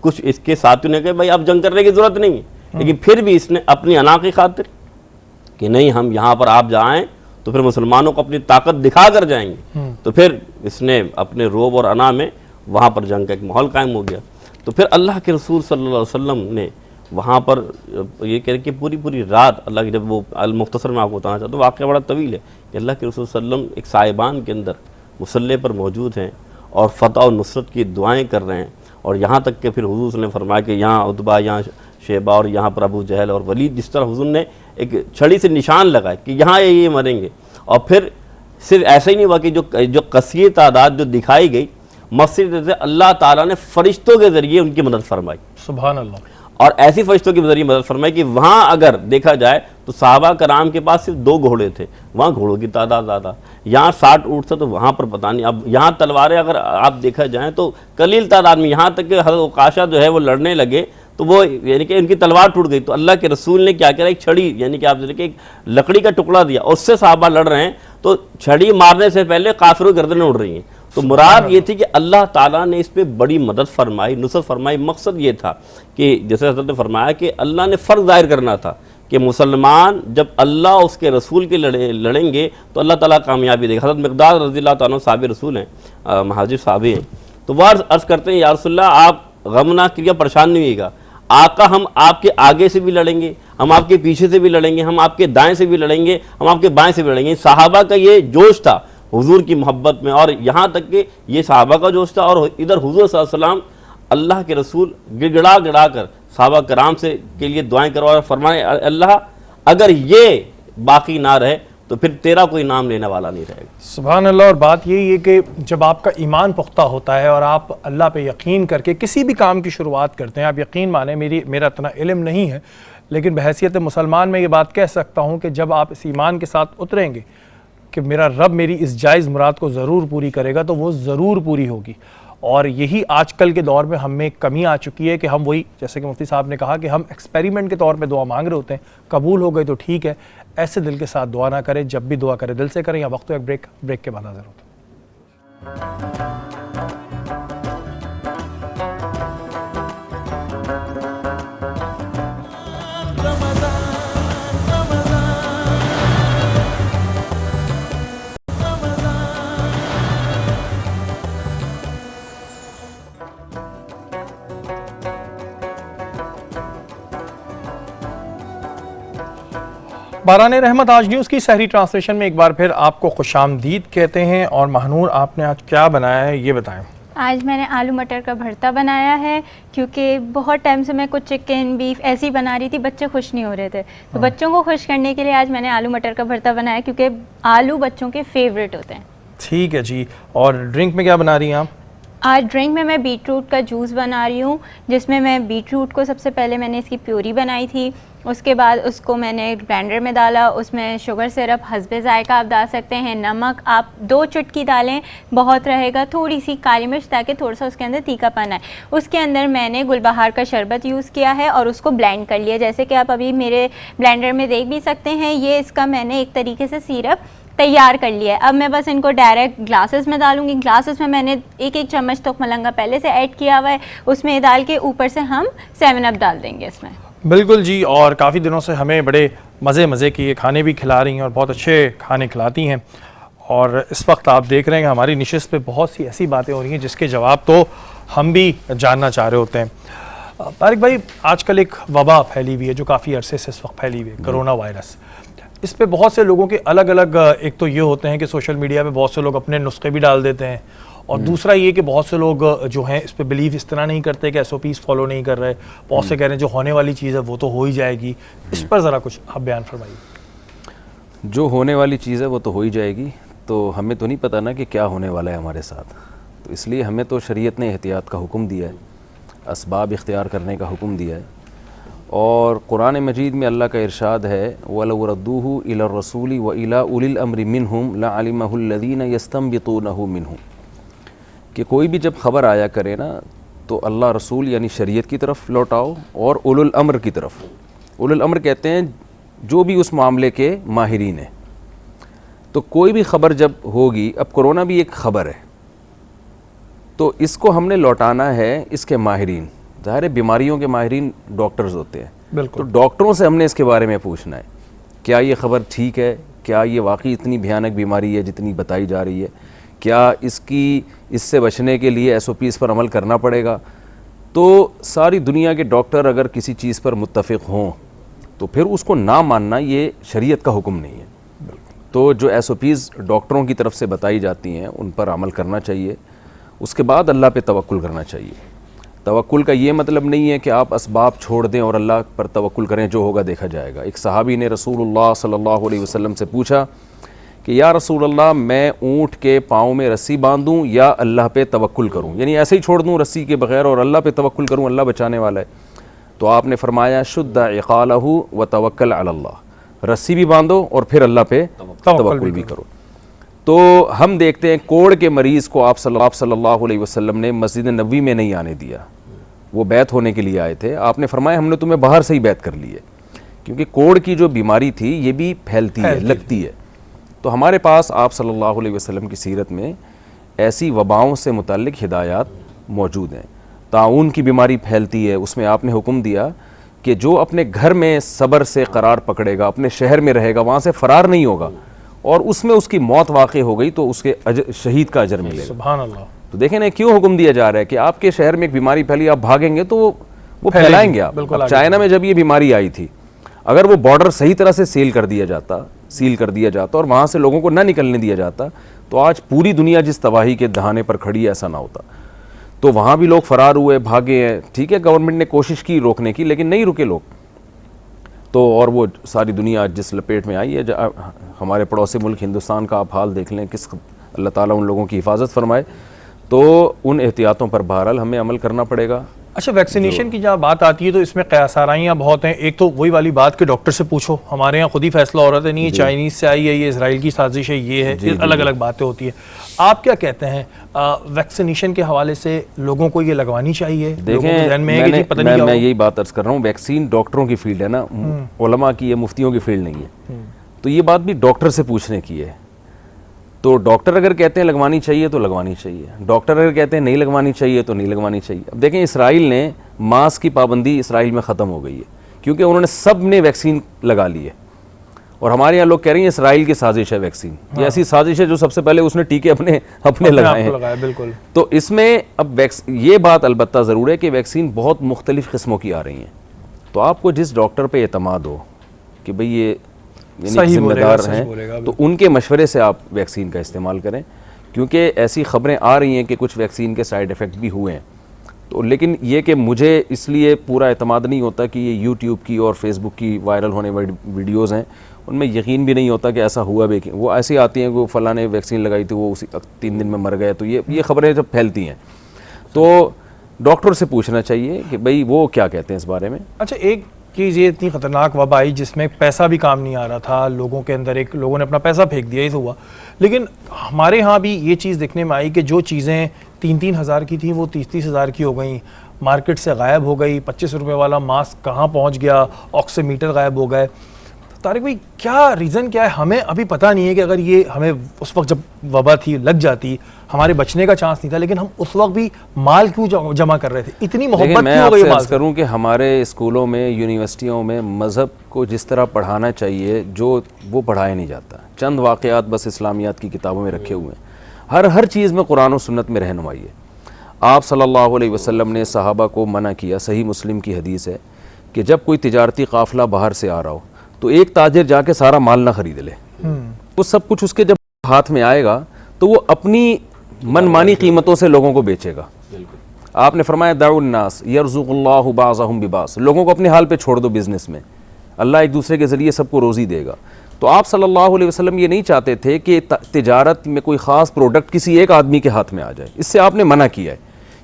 کچھ اس کے ساتھیوں نے کہا بھائی اب جنگ کرنے کی ضرورت نہیں ہے، لیکن پھر بھی اس نے اپنی انا کی خاطر کہ نہیں ہم یہاں پر آپ جائیں تو پھر مسلمانوں کو اپنی طاقت دکھا کر جائیں گے، تو پھر اس نے اپنے روب اور انا میں وہاں پر جنگ کا ایک ماحول قائم ہو گیا۔ تو پھر اللہ کے رسول صلی اللہ علیہ وسلم نے وہاں پر یہ کہہ کہ پوری رات اللہ کی، جب وہ المختصر میں آپ کو بتانا چاہتا ہوں، واقعہ بڑا طویل ہے کہ اللہ کے رسول صلی اللہ علیہ وسلم ایک سائبان کے اندر مصلی پر موجود ہیں اور فتح و نصرت کی دعائیں کر رہے ہیں، اور یہاں تک کہ پھر حضور صلی اللہ علیہ وسلم نے فرمایا کہ یہاں عتبہ، یہاں شیبہ اور یہاں پر ابو جہل اور ولید، جس طرح حضور نے ایک چھڑی سے نشان لگائے کہ یہاں یہ مریں گے۔ اور پھر صرف ایسا ہی نہیں ہوا کہ جو کثیر تعداد جو دکھائی گئی، مسجد سے اللہ تعالیٰ نے فرشتوں کے ذریعے ان کی مدد فرمائی، سبحان اللہ، اور ایسی فرشتوں کے ذریعے مدد فرمائی کہ وہاں اگر دیکھا جائے تو صحابہ کرام کے پاس صرف 2 گھوڑے تھے، وہاں گھوڑوں کی تعداد زیادہ، یہاں 60 اونٹ تھا تو وہاں پر پتہ نہیں۔ اب یہاں تلواریں اگر آپ دیکھا جائیں تو قلیل تعداد میں، یہاں تک کہ حضرت عکاشہ جو ہے وہ لڑنے لگے تو وہ یعنی کہ ان کی تلوار ٹوٹ گئی، تو اللہ کے رسول نے کیا کیا، ایک چھڑی یعنی کہ آپ دیکھیں ایک لکڑی کا ٹکڑا دیا، اس سے صحابہ لڑ رہے ہیں، تو چھڑی مارنے سے پہلے کافروں کی گردنیں اڑ رہی ہیں۔ تو مراد یہ تھی کہ اللہ تعالیٰ نے اس پہ بڑی مدد فرمائی، نصرت فرمائی۔ مقصد یہ تھا کہ جیسے حضرت نے فرمایا کہ اللہ نے فرق ظاہر کرنا تھا کہ مسلمان جب اللہ اس کے رسول کے لڑیں گے تو اللہ تعالیٰ کامیابی دے گا۔ حضرت مقداد رضی اللہ تعالیٰ صحابی رسول ہیں، مہاجر صحابی ہیں، تو وہ عرض کرتے ہیں یا رسول اللہ آپ غم نہ کیجیے، پریشان نہیں ہوئے گا، آقا ہم آپ کے آگے سے بھی لڑیں گے، ہم آپ کے پیچھے سے بھی لڑیں گے، ہم آپ کے دائیں سے بھی لڑیں گے، ہم آپ کے بائیں سے بھی لڑیں گے۔ صحابہ کا یہ جوش تھا حضور کی محبت میں، اور یہاں تک کہ یہ صحابہ کا جوش تھا، اور ادھر حضور صلی اللہ علیہ وسلم اللہ کے رسول گڑ گڑا کر صحابہ کرام سے کے لیے دعائیں کروا اور فرمائے اللہ اگر یہ باقی نہ رہے تو پھر تیرا کوئی نام لینے والا نہیں رہے گا۔ سبحان اللہ۔ اور بات یہی ہے کہ جب آپ کا ایمان پختہ ہوتا ہے اور آپ اللہ پہ یقین کر کے کسی بھی کام کی شروعات کرتے ہیں، آپ یقین مانیں میرا اتنا علم نہیں ہے، لیکن بحیثیت مسلمان میں یہ بات کہہ سکتا ہوں کہ جب آپ اس ایمان کے ساتھ اتریں گے کہ میرا رب میری اس جائز مراد کو ضرور پوری کرے گا، تو وہ ضرور پوری ہوگی۔ اور یہی آج کل کے دور میں ہم میں کمی آ چکی ہے کہ ہم وہی جیسے کہ مفتی صاحب نے کہا کہ ہم ایکسپیریمنٹ کے طور پہ دعا مانگ رہے ہوتے ہیں، قبول ہو گئی تو ٹھیک ہے، ایسے دل کے ساتھ دعا نہ کریں، جب بھی دعا کریں دل سے کریں۔ یا وقت ایک بریک کے بعد حاضر ہوتے ہیں۔ باران رحمت آج نیوز کی سحری ٹرانسلیشن میں ایک بار پھر آپ کو خوش آمدید کہتے ہیں. اور مہنور آپ نے آج کیا بنایا ہے یہ بتائیں. آج میں نے آلو مٹر کا بھرتا بنایا ہے کیونکہ بہت ٹائم سے میں کچھ چکن بیف ایسی بنا رہی تھی, بچے خوش نہیں ہو رہے تھے, تو بچوں کو خوش کرنے کے لیے آج میں نے آلو مٹر کا بھرتا بنایا کیونکہ آلو بچوں کے فیوریٹ ہوتے ہیں. ٹھیک ہے جی. اور ڈرنک میں کیا بنا رہی ہیں آپ؟ آج ڈرنک میں میں بیٹ روٹ کا جوس بنا رہی ہوں, جس میں میں بیٹ روٹ کو سب سے پہلے میں نے اس کی پیوری بنائی تھی, اس کے بعد اس کو میں نے گرائنڈر میں ڈالا, اس میں شوگر سرپ حسب ذائقہ آپ ڈال سکتے ہیں, نمک آپ 2 چٹکی ڈالیں بہت رہے گا, تھوڑی سی کالی مرچ تاکہ تھوڑا سا اس کے اندر تیکھا پن آئے. اس کے اندر میں نے گل بہار کا شربت یوز کیا ہے اور اس کو بلینڈ کر لیا, جیسے کہ آپ ابھی میرے بلینڈر میں دیکھ بھی سکتے ہیں. یہ اس کا میں نے ایک طریقے سے سیرپ تیار کر لیا ہے. اب میں بس ان کو ڈائریکٹ گلاسز میں ڈالوں گی. گلاسز میں نے ایک چمچ تک ملنگا پہلے سے ایڈ کیا ہوا ہے, اس میں ڈال کے اوپر سے ہم 7 اپ ڈال دیں گے اس میں. بالکل جی. اور کافی دنوں سے ہمیں بڑے مزے کی کھانے بھی کھلا رہی ہیں اور بہت اچھے کھانے کھلاتی ہیں, اور اس وقت آپ دیکھ رہے ہیں کہ ہماری نشست پہ بہت سی ایسی باتیں ہو رہی ہیں جس کے جواب تو ہم بھی جاننا چاہ رہے ہوتے ہیں. طارق بھائی, آج کل ایک وبا پھیلی ہوئی ہے جو کافی عرصے سے اس وقت پھیلی ہوئی ہے, کرونا وائرس. اس پہ بہت سے لوگوں کے الگ الگ ایک تو یہ ہوتے ہیں کہ سوشل میڈیا پہ بہت سے لوگ اپنے نسخے بھی ڈال دیتے ہیں, اور دوسرا یہ کہ بہت سے لوگ جو ہیں اس پہ بلیو اس طرح نہیں کرتے کہ SOPs فالو نہیں کر رہے. بہت سے کہہ رہے ہیں جو ہونے والی چیز ہے وہ تو ہو ہی جائے گی. اس پر ذرا کچھ آپ بیان فرمائیے. جو ہونے والی چیز ہے وہ تو ہو ہی جائے گی, تو ہمیں تو نہیں پتہ نا کہ کیا ہونے والا ہے ہمارے ساتھ, تو اس لیے ہمیں تو شریعت نے احتیاط کا حکم دیا ہے, اسباب اختیار کرنے کا حکم دیا ہے. اور قرآن مجید میں اللہ کا ارشاد ہے وَلَوْ رَدُّوهُ إِلَى الرَّسُولِ وَإِلَىٰ أُولِي الْأَمْرِ مِنْهُمْ لَعَلِمَهُ الَّذِينَ يَسْتَنبِطُونَهُ مِنْهُمْ, کہ کوئی بھی جب خبر آیا کرے نا تو اللہ رسول یعنی شریعت کی طرف لوٹاؤ, اور اولو الامر کی طرف. اولو الامر کہتے ہیں جو بھی اس معاملے کے ماہرین ہیں. تو کوئی بھی خبر جب ہوگی, اب کرونا بھی ایک خبر ہے, تو اس کو ہم نے لوٹانا ہے اس کے ماہرین. ظاہر ہے بیماریوں کے ماہرین ڈاکٹرز ہوتے ہیں, بالکل, تو ڈاکٹروں سے ہم نے اس کے بارے میں پوچھنا ہے کیا یہ خبر ٹھیک ہے, کیا یہ واقعی اتنی بھیانک بیماری ہے جتنی بتائی جا رہی ہے, کیا اس سے بچنے کے لیے SOPs پر عمل کرنا پڑے گا. تو ساری دنیا کے ڈاکٹر اگر کسی چیز پر متفق ہوں تو پھر اس کو نہ ماننا یہ شریعت کا حکم نہیں ہے. تو جو SOPs ڈاکٹروں کی طرف سے بتائی جاتی ہیں ان پر عمل کرنا چاہیے, اس کے بعد اللہ پہ توکل کرنا چاہیے. توکل کا یہ مطلب نہیں ہے کہ آپ اسباب چھوڑ دیں اور اللہ پر توکل کریں, جو ہوگا دیکھا جائے گا. ایک صحابی نے رسول اللہ صلی اللہ علیہ وسلم سے پوچھا کہ یا رسول اللہ میں اونٹ کے پاؤں میں رسی باندھوں یا اللہ پہ توکل کروں, یعنی ایسے ہی چھوڑ دوں رسی کے بغیر اور اللہ پہ توکل کروں, اللہ بچانے والا ہے. تو آپ نے فرمایا شد عقالہ وتوکل علی اللہ, رسی بھی باندھو اور پھر اللہ پہ توکل بھی کرو. تو ہم دیکھتے ہیں کوڑ کے مریض کو آپ صلی اللہ علیہ وسلم نے مسجد نبوی میں نہیں آنے دیا. وہ بیعت ہونے کے لیے آئے تھے, آپ نے فرمایا ہم نے تمہیں باہر سے ہی بیعت کر لی ہے, کیونکہ کوڑ کی جو بیماری تھی یہ بھی پھیلتی ہے, لگتی ہے. تو ہمارے پاس آپ صلی اللہ علیہ وسلم کی سیرت میں ایسی وباؤں سے متعلق ہدایات موجود ہیں. طاعون کی بیماری پھیلتی ہے, اس میں آپ نے حکم دیا کہ جو اپنے گھر میں صبر سے قرار پکڑے گا, اپنے شہر میں رہے گا, وہاں سے فرار نہیں ہوگا, اور اس میں اس کی موت واقع ہو گئی تو اس کے شہید کا اجر ملے گا. سبحان اللہ. تو دیکھیں نا کیوں حکم دیا جا رہا ہے کہ آپ کے شہر میں ایک بیماری پھیلی, آپ بھاگیں گے تو وہ پھیلائیں گے آپ. اب چائنا میں جب یہ بیماری آئی تھی, اگر وہ بارڈر صحیح طرح سے سیل کر دیا جاتا اور وہاں سے لوگوں کو نہ نکلنے دیا جاتا, تو آج پوری دنیا جس تباہی کے دہانے پر کھڑی ہے ایسا نہ ہوتا. تو وہاں بھی لوگ فرار ہوئے, بھاگے ہیں. ٹھیک ہے گورنمنٹ نے کوشش کی روکنے کی, لیکن نہیں رکے لوگ. تو اور وہ ساری دنیا جس لپیٹ میں آئی ہے, ہمارے پڑوسی ملک ہندوستان کا آپ حال دیکھ لیں, کس اللہ تعالیٰ ان لوگوں کی حفاظت فرمائے. تو ان احتیاطوں پر بہرحال ہمیں عمل کرنا پڑے گا. اچھا, ویکسینیشن کی جہاں بات آتی ہے تو اس میں قیاس آرائیاں بہت ہیں. ایک تو وہی والی بات کہ ڈاکٹر سے پوچھو, ہمارے یہاں خود ہی فیصلہ ہو رہا تھا, نہیں یہ چائنیز سے آئی ہے, یہ اسرائیل کی سازش ہے, یہ ہے, الگ الگ باتیں ہوتی ہیں. آپ کیا کہتے ہیں ویکسینیشن کے حوالے سے لوگوں کو یہ لگوانی چاہیے؟ دیکھیں میں یہی بات عرض کر رہا ہوں, ویکسین ڈاکٹروں کی فیلڈ ہے نا, علماء کی ہے, مفتیوں کی فیلڈ نہیں ہے. تو یہ بات بھی ڈاکٹر سے پوچھنے کی ہے. تو ڈاکٹر اگر کہتے ہیں لگوانی چاہیے تو لگوانی چاہیے, ڈاکٹر اگر کہتے ہیں نہیں لگوانی چاہیے تو نہیں لگوانی چاہیے. اب دیکھیں اسرائیل نے ماسک کی پابندی اسرائیل میں ختم ہو گئی ہے, کیونکہ انہوں نے سب نے ویکسین لگا لی ہے. اور ہمارے یہاں لوگ کہہ رہے ہیں اسرائیل کی سازش ہے ویکسین. یہ ایسی سازش ہے جو سب سے پہلے اس نے ٹیکے اپنے لگائے ہیں. بالکل. تو اس میں اب یہ بات البتہ ضرور ہے کہ ویکسین بہت مختلف قسموں کی آ رہی ہیں. تو آپ کو جس ڈاکٹر پہ اعتماد ہو کہ بھئی یہ یعنی ذمہ دار ہیں تو ان کے مشورے سے آپ ویکسین کا استعمال کریں، کیونکہ ایسی خبریں آ رہی ہیں کہ کچھ ویکسین کے سائیڈ ایفیکٹ بھی ہوئے ہیں. تو لیکن یہ کہ مجھے اس لیے پورا اعتماد نہیں ہوتا کہ یہ یوٹیوب کی اور فیس بک کی وائرل ہونے والی ویڈیوز ہیں، ان میں یقین بھی نہیں ہوتا کہ ایسا ہوا بھی. وہ ایسی آتی ہیں کہ فلاں نے ویکسین لگائی تھی وہ اسی 3 دن میں مر گئے. تو یہ خبریں جب پھیلتی ہیں تو ڈاکٹر سے پوچھنا چاہیے کہ بھئی وہ کیا کہتے ہیں اس بارے میں. اچھا، ایک چیز یہ اتنی خطرناک وبا آئی جس میں پیسہ بھی کام نہیں آ رہا تھا، لوگوں کے اندر لوگوں نے اپنا پیسہ پھینک دیا، یہ تو ہوا. لیکن ہمارے ہاں بھی یہ چیز دیکھنے میں آئی کہ جو چیزیں 3-3 ہزار کی تھیں وہ 30-30 ہزار کی ہو گئیں، مارکیٹ سے غائب ہو گئی. 25 روپے والا ماسک کہاں پہنچ گیا، آکسی میٹر غائب ہو گئے. طارق بھائی کیا ریزن کیا ہے؟ ہمیں ابھی پتہ نہیں ہے کہ اگر یہ ہمیں اس وقت جب وبا تھی لگ جاتی ہمارے بچنے کا چانس نہیں تھا، لیکن ہم اس وقت بھی مال کیوں جمع کر رہے تھے؟ اتنی محبت میں کیوں ہو آپ گئی سے مال عرض سے؟ کروں کہ ہمارے اسکولوں میں یونیورسٹیوں میں مذہب کو جس طرح پڑھانا چاہیے جو وہ پڑھایا نہیں جاتا. چند واقعات بس اسلامیات کی کتابوں میں رکھے ہوئے ہیں. ہر چیز میں قرآن و سنت میں رہنمائی ہے. آپ صلی اللہ علیہ وسلم نے صحابہ کو منع کیا، صحیح مسلم کی حدیث ہے کہ جب کوئی تجارتی قافلہ باہر سے آ رہا ہو تو ایک تاجر جا کے سارا مال نہ خرید لے. وہ سب کچھ اس کے جب ہاتھ میں آئے گا تو وہ اپنی من مانی قیمتوں سے لوگوں کو بیچے گا. آپ نے فرمایا دعوا الناس یرزق اللہ بعضهم ببعض، لوگوں کو اپنے حال پہ چھوڑ دو بزنس میں، اللہ ایک دوسرے کے ذریعے سب کو روزی دے گا. تو آپ صلی اللہ علیہ وسلم یہ نہیں چاہتے تھے کہ تجارت میں کوئی خاص پروڈکٹ کسی ایک آدمی کے ہاتھ میں آ جائے. اس سے آپ نے منع کیا ہے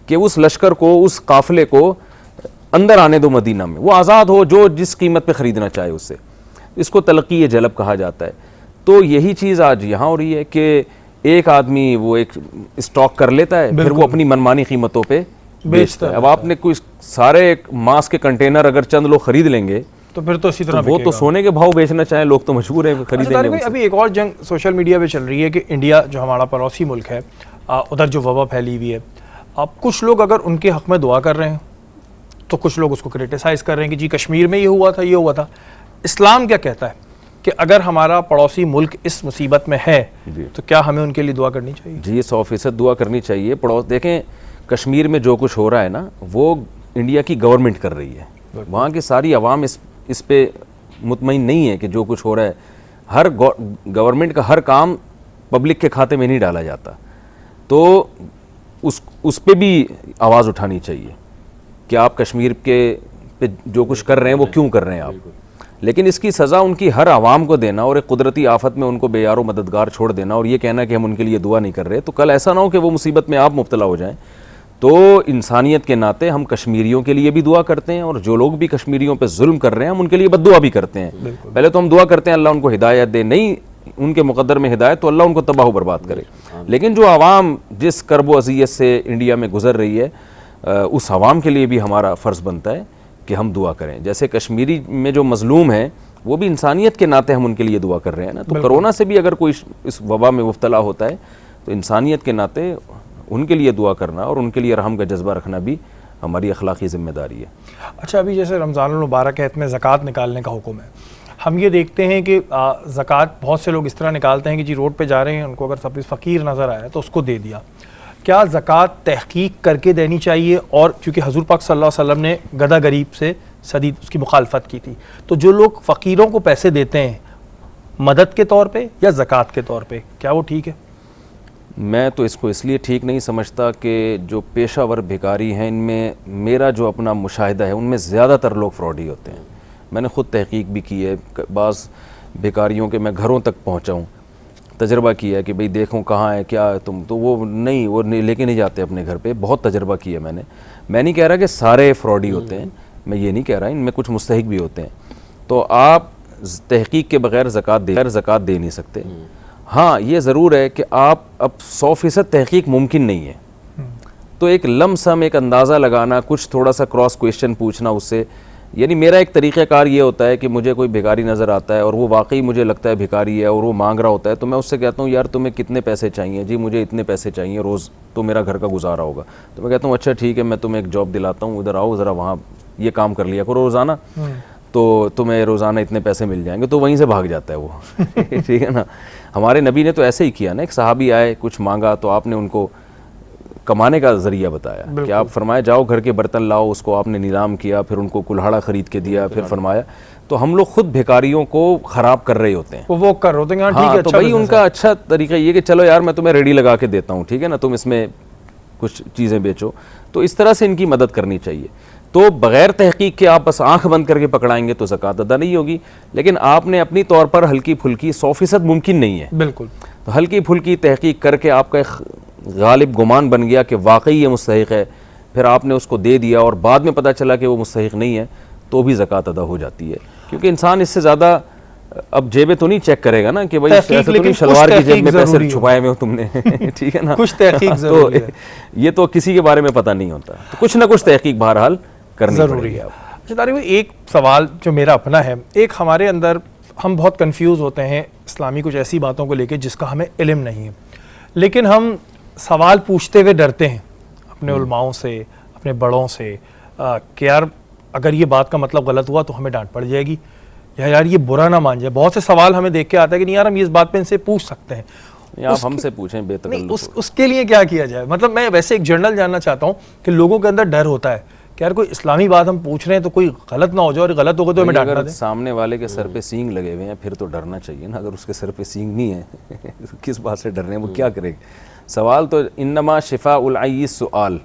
کہ اس لشکر کو، اس قافلے کو اندر آنے دو مدینہ میں، وہ آزاد ہو جو جس قیمت پہ خریدنا چاہے اس سے. اس کو تلقی جلب کہا جاتا ہے. تو یہی چیز آج یہاں ہو رہی ہے کہ ایک آدمی وہ ایک اسٹاک کر لیتا ہے، پھر وہ اپنی منمانی قیمتوں پہ بیچتا ہے. اب آپ نے کوئی سارے ماسک کے کنٹینر اگر چند لوگ خرید لیں گے تو پھر تو اسی طرح وہ تو سونے کے بھاؤ بیچنا چاہیں لوگ تو مجبور ہیں خریدیں گے. ابھی ایک اور جنگ سوشل میڈیا پہ چل رہی ہے کہ انڈیا جو ہمارا پڑوسی ملک ہے، ادھر جو وبا پھیلی ہوئی ہے، اب کچھ لوگ اگر ان کے حق میں دعا کر رہے ہیں تو کچھ لوگ اس کو کرٹیسائز کر رہے ہیں کہ جی کشمیر میں یہ ہوا تھا، یہ ہوا تھا. اسلام کیا کہتا ہے کہ اگر ہمارا پڑوسی ملک اس مصیبت میں ہے تو کیا ہمیں ان کے لیے دعا کرنی چاہیے؟ جی 100% دعا کرنی چاہیے. دیکھیں کشمیر میں جو کچھ ہو رہا ہے نا وہ انڈیا کی گورنمنٹ کر رہی ہے. وہاں کی ساری عوام اس پہ مطمئن نہیں ہے کہ جو کچھ ہو رہا ہے. ہر گورنمنٹ کا ہر کام پبلک کے کھاتے میں نہیں ڈالا جاتا. تو اس پہ بھی آواز اٹھانی چاہیے کہ آپ کشمیر کے پہ جو کچھ کر رہے ہیں وہ کیوں کر رہے ہیں آپ. لیکن اس کی سزا ان کی ہر عوام کو دینا اور ایک قدرتی آفت میں ان کو بے یار و مددگار چھوڑ دینا اور یہ کہنا کہ ہم ان کے لیے دعا نہیں کر رہے، تو کل ایسا نہ ہو کہ وہ مصیبت میں آپ مبتلا ہو جائیں. تو انسانیت کے ناطے ہم کشمیریوں کے لیے بھی دعا کرتے ہیں اور جو لوگ بھی کشمیریوں پہ ظلم کر رہے ہیں ہم ان کے لیے بد دعا بھی کرتے ہیں. پہلے تو ہم دعا کرتے ہیں اللہ ان کو ہدایت دے، نہیں ان کے مقدر میں ہدایت تو اللہ ان کو تباہ و برباد کرے. لیکن جو عوام جس کرب و اذیت سے انڈیا میں گزر رہی ہے اس عوام کے لیے بھی ہمارا فرض بنتا ہے کہ ہم دعا کریں. جیسے کشمیری میں جو مظلوم ہیں وہ بھی انسانیت کے ناطے ہم ان کے لیے دعا کر رہے ہیں نا. تو کرونا سے بھی اگر کوئی اس وبا میں مبتلا ہوتا ہے تو انسانیت کے ناطے ان کے لیے دعا کرنا اور ان کے لیے رحم کا جذبہ رکھنا بھی ہماری اخلاقی ذمہ داری ہے. اچھا، ابھی جیسے رمضان المبارک ہے، میں زکوٰۃ نکالنے کا حکم ہے. ہم یہ دیکھتے ہیں کہ زکوٰۃ بہت سے لوگ اس طرح نکالتے ہیں کہ جی روڈ پہ جا رہے ہیں، ان کو اگر سب فقیر نظر آیا تو اس کو دے دیا. کیا زکوٰۃ تحقیق کر کے دینی چاہیے؟ اور چونکہ حضور پاک صلی اللہ علیہ وسلم نے گدھا غریب سے شدید اس کی مخالفت کی تھی، تو جو لوگ فقیروں کو پیسے دیتے ہیں مدد کے طور پہ یا زکوٰۃ کے طور پہ، کیا وہ ٹھیک ہے؟ میں تو اس کو اس لیے ٹھیک نہیں سمجھتا کہ جو پیشہ ور بھکاری ہیں ان میں میرا جو اپنا مشاہدہ ہے ان میں زیادہ تر لوگ فراڈی ہوتے ہیں. میں نے خود تحقیق بھی کی ہے، بعض بھکاریوں کے میں گھروں تک پہنچا ہوں، تجربہ کیا ہے کہ بھئی دیکھوں کہاں ہے کیا ہے تم، تو وہ لے کے نہیں جاتے اپنے گھر پہ. بہت تجربہ کیا میں نے. میں نہیں کہہ رہا کہ سارے فراڈی ہوتے ہیں، میں یہ نہیں کہہ رہا، ان میں کچھ مستحق بھی ہوتے ہیں. تو آپ تحقیق کے بغیر زکوٰۃ دے نہیں سکتے. ہاں یہ ضرور ہے کہ آپ اب 100% تحقیق ممکن نہیں ہے، تو ایک لم سم ایک اندازہ لگانا، کچھ تھوڑا سا کراس کویشچن پوچھنا اس سے. یعنی میرا ایک طریقہ کار یہ ہوتا ہے کہ مجھے کوئی بھکاری نظر آتا ہے اور وہ واقعی مجھے لگتا ہے بھکاری ہے اور وہ مانگ رہا ہوتا ہے، تو میں اس سے کہتا ہوں یار تمہیں کتنے پیسے چاہیے؟ جی مجھے اتنے پیسے چاہیے روز، تو میرا گھر کا گزارا ہوگا. تو میں کہتا ہوں اچھا ٹھیک ہے، میں تمہیں ایک جاب دلاتا ہوں، ادھر آؤ ذرا وہاں یہ کام کر لیا کرو روزانہ، تو تمہیں روزانہ اتنے پیسے مل جائیں گے. تو وہیں سے بھاگ جاتا ہے وہ. ٹھیک ہے نا. ہمارے نبی نے تو ایسے ہی کیا نا. ایک صحابی آئے، کچھ مانگا تو آپ نے ان کو کمانے کا ذریعہ بتایا کہ آپ فرمایا جاؤ گھر کے برتن لاؤ, اس کو آپ نے نیلام کیا, پھر ان کو کلہاڑا خرید کے دیا, پھر فرمایا تو ہم لوگ خود بھیکاریوں کو خراب کر رہے ہوتے ہیں, وہ کر رہے ہیں. ہاں تو بھائی ان کا اچھا طریقہ یہ کہ چلو یار میں تمہیں ریڈی لگا کے دیتا ہوں, ٹھیک ہے نا, تم اس میں کچھ چیزیں بیچو. تو اس طرح سے ان کی مدد کرنی چاہیے. تو بغیر تحقیق کے آپ بس آنکھ بند کر کے پکڑائیں گے تو زکوٰۃ ادا نہیں ہوگی. لیکن آپ نے اپنی طور پر ہلکی پھلکی 100% ممکن نہیں ہے, بالکل, تو ہلکی پھلکی تحقیق کر کے آپ کا ایک غالب گمان بن گیا کہ واقعی یہ مستحق ہے, پھر آپ نے اس کو دے دیا اور بعد میں پتہ چلا کہ وہ مستحق نہیں ہے, تو بھی زکوٰۃ ادا ہو جاتی ہے. کیونکہ انسان اس سے زیادہ اب جیبیں تو نہیں چیک کرے گا نا کہ بھائی ایسے تو نہیں شلوار کی جیب میں پیسے چھپائے ہوئے ہو تم نے, ٹھیک ہے نا, کچھ تحقیق ضروری ہے. یہ تو کسی کے بارے میں پتہ نہیں ہوتا, تو کچھ نہ کچھ تحقیق بہرحال کرنی ضروری ہے. اچھا طارق بھائی, ایک سوال جو میرا اپنا ہے, ایک ہمارے اندر ہم بہت کنفیوز ہوتے ہیں اسلامی کچھ ایسی باتوں کو لے کے جس کا ہمیں علم نہیں ہے, لیکن ہم سوال پوچھتے ہوئے ڈرتے ہیں اپنے علماؤں سے, اپنے بڑوں سے, کہ یار اگر یہ بات کا مطلب غلط ہوا تو ہمیں ڈانٹ پڑ جائے گی, یا یار یہ برا نہ مان جائے. بہت سے سوال ہمیں دیکھ کے آتا ہے کہ نہیں یار ہم اس بات پہ ان سے پوچھ سکتے ہیں, آپ ہم سے پوچھیں بے تکلف. اس کے لیے کیا کیا جائے؟ مطلب میں ویسے ایک جنرل جاننا چاہتا ہوں کہ لوگوں کے اندر ڈر ہوتا ہے کہ یار کوئی اسلامی بات ہم پوچھ رہے ہیں تو کوئی غلط نہ ہو جائے, اور غلط ہوگا تو ہمیں ڈانٹنا دیں. سامنے والے کے سر پہ سینگ لگے ہوئے ہیں پھر تو ڈرنا چاہیے نا. اگر اس کے سر پہ سینگ نہیں ہے کس بات سے ڈرنے, وہ کیا کرے گا؟ سوال تو انما شفاء العی السؤال,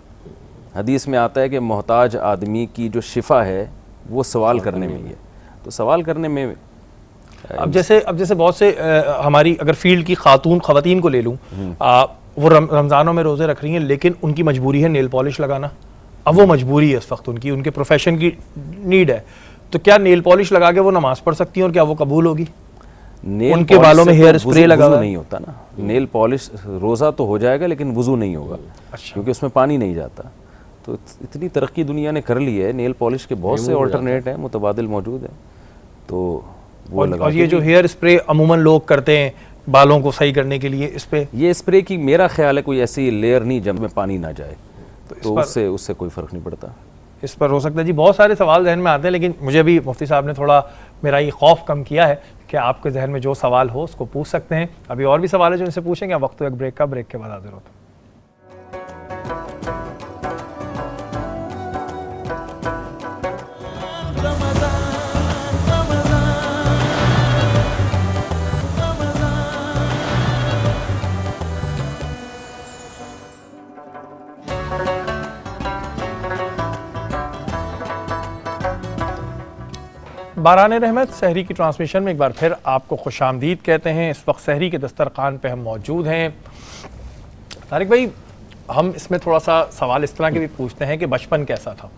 حدیث میں آتا ہے کہ محتاج آدمی کی جو شفا ہے وہ سوال کرنے میں ہی ہے. تو سوال کرنے میں اب جیسے بہت سے ہماری اگر فیلڈ کی خواتین کو لے لوں, وہ رمضانوں میں روزے رکھ رہی ہیں لیکن ان کی مجبوری ہے نیل پالش لگانا. اب وہ مجبوری ہے اس وقت, ان کے پروفیشن کی نیڈ ہے, تو کیا نیل پالش لگا کے وہ نماز پڑھ سکتی ہیں اور کیا وہ قبول ہوگی؟ ان کے بالوں میں ہیئر اسپرے لگا نہیں ہوتا نا. نیل پالش روزہ تو ہو جائے گا لیکن وضو نہیں ہوگا, کیونکہ اس میں پانی نہیں جاتا. تو اتنی ترقی دنیا نے کر لی ہے, نیل پالش کے بہت سے آلٹرنیٹ ہیں, متبادل موجود ہیں. تو وہ اور یہ جو ہیئر اسپرے عموماً لوگ کرتے ہیں بالوں کو صحیح کرنے کے لیے, اس پہ یہ اسپرے کی میرا خیال ہے کوئی ایسی لیئر نہیں جب میں پانی نہ جائے, تو اس سے کوئی فرق نہیں پڑتا. اس پر ہو سکتا ہے جی. بہت سارے سوال ذہن میں آتے ہیں, لیکن مجھے بھی مفتی صاحب نے تھوڑا میرا یہ خوف کم کیا ہے کہ آپ کے ذہن میں جو سوال ہو اس کو پوچھ سکتے ہیں. ابھی اور بھی سوال ہے جو ان سے پوچھیں گے, وقت ایک بریک کا, بریک کے بعد حاضر ہوتا ہوں. باران رحمت سحری کی ٹرانسمیشن میں ایک بار پھر آپ کو خوش آمدید کہتے ہیں. اس وقت سحری کے دسترخوان پہ ہم موجود ہیں. طارق بھائی, ہم اس میں تھوڑا سا سوال اس طرح کے بھی پوچھتے ہیں کہ بچپن کیسا تھا.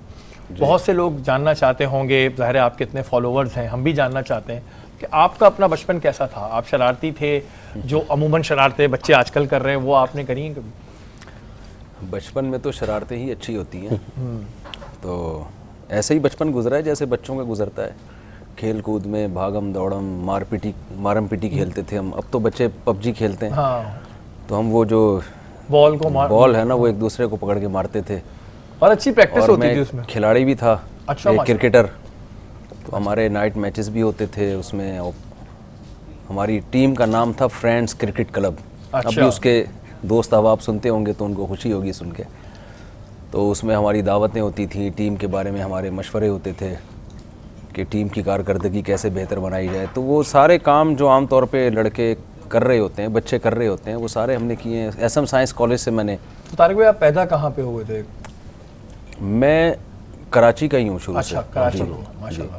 بہت سے لوگ جاننا چاہتے ہوں گے, ظاہر ہے آپ کے اتنے فالوورز ہیں, ہم بھی جاننا چاہتے ہیں کہ آپ کا اپنا بچپن کیسا تھا. آپ شرارتی تھے, جو عموماً شرارتیں بچے آج کل کر رہے ہیں وہ آپ نے کری ہیں کبھی؟ بچپن میں تو شرارتیں ہی اچھی ہوتی ہیں, تو ایسے ہی بچپن گزرا ہے جیسے بچوں کا گزرتا ہے. کھیل کود میں بھاگم دوڑم, مارم پیٹی کھیلتے تھے ہم. اب تو بچے پب جی کھیلتے ہیں, تو ہم وہ جو بال ہے نا وہ ایک دوسرے کو پکڑ کے مارتے تھے, اور اچھی پریکٹس ہوتی تھی اس میں. کھلاڑی بھی تھا, ایک کرکٹر, تو ہمارے نائٹ میچز بھی ہوتے تھے اس میں. ہماری ٹیم کا نام تھا فرینڈز کرکٹ کلب. اب بھی اس کے دوست احباب سنتے ہوں گے تو ان کو خوشی ہوگی سن کے. تو اس میں ہماری دعوتیں ہوتی تھیں, ٹیم کے بارے میں ہمارے مشورے ہوتے تھے کہ ٹیم کی کارکردگی کیسے بہتر بنائی جائے. تو وہ سارے کام جو عام طور پہ لڑکے کر رہے ہوتے ہیں, بچے کر رہے ہوتے ہیں, وہ سارے ہم نے کیے ہیں. ایس ایم سائنس کالج سے میں نے. تو طارق بھائی آپ پیدا کہاں پہ ہوئے تھے؟ میں کراچی کا ہی ہوں شروع سے. اچھا, کراچی, ماشاء اللہ.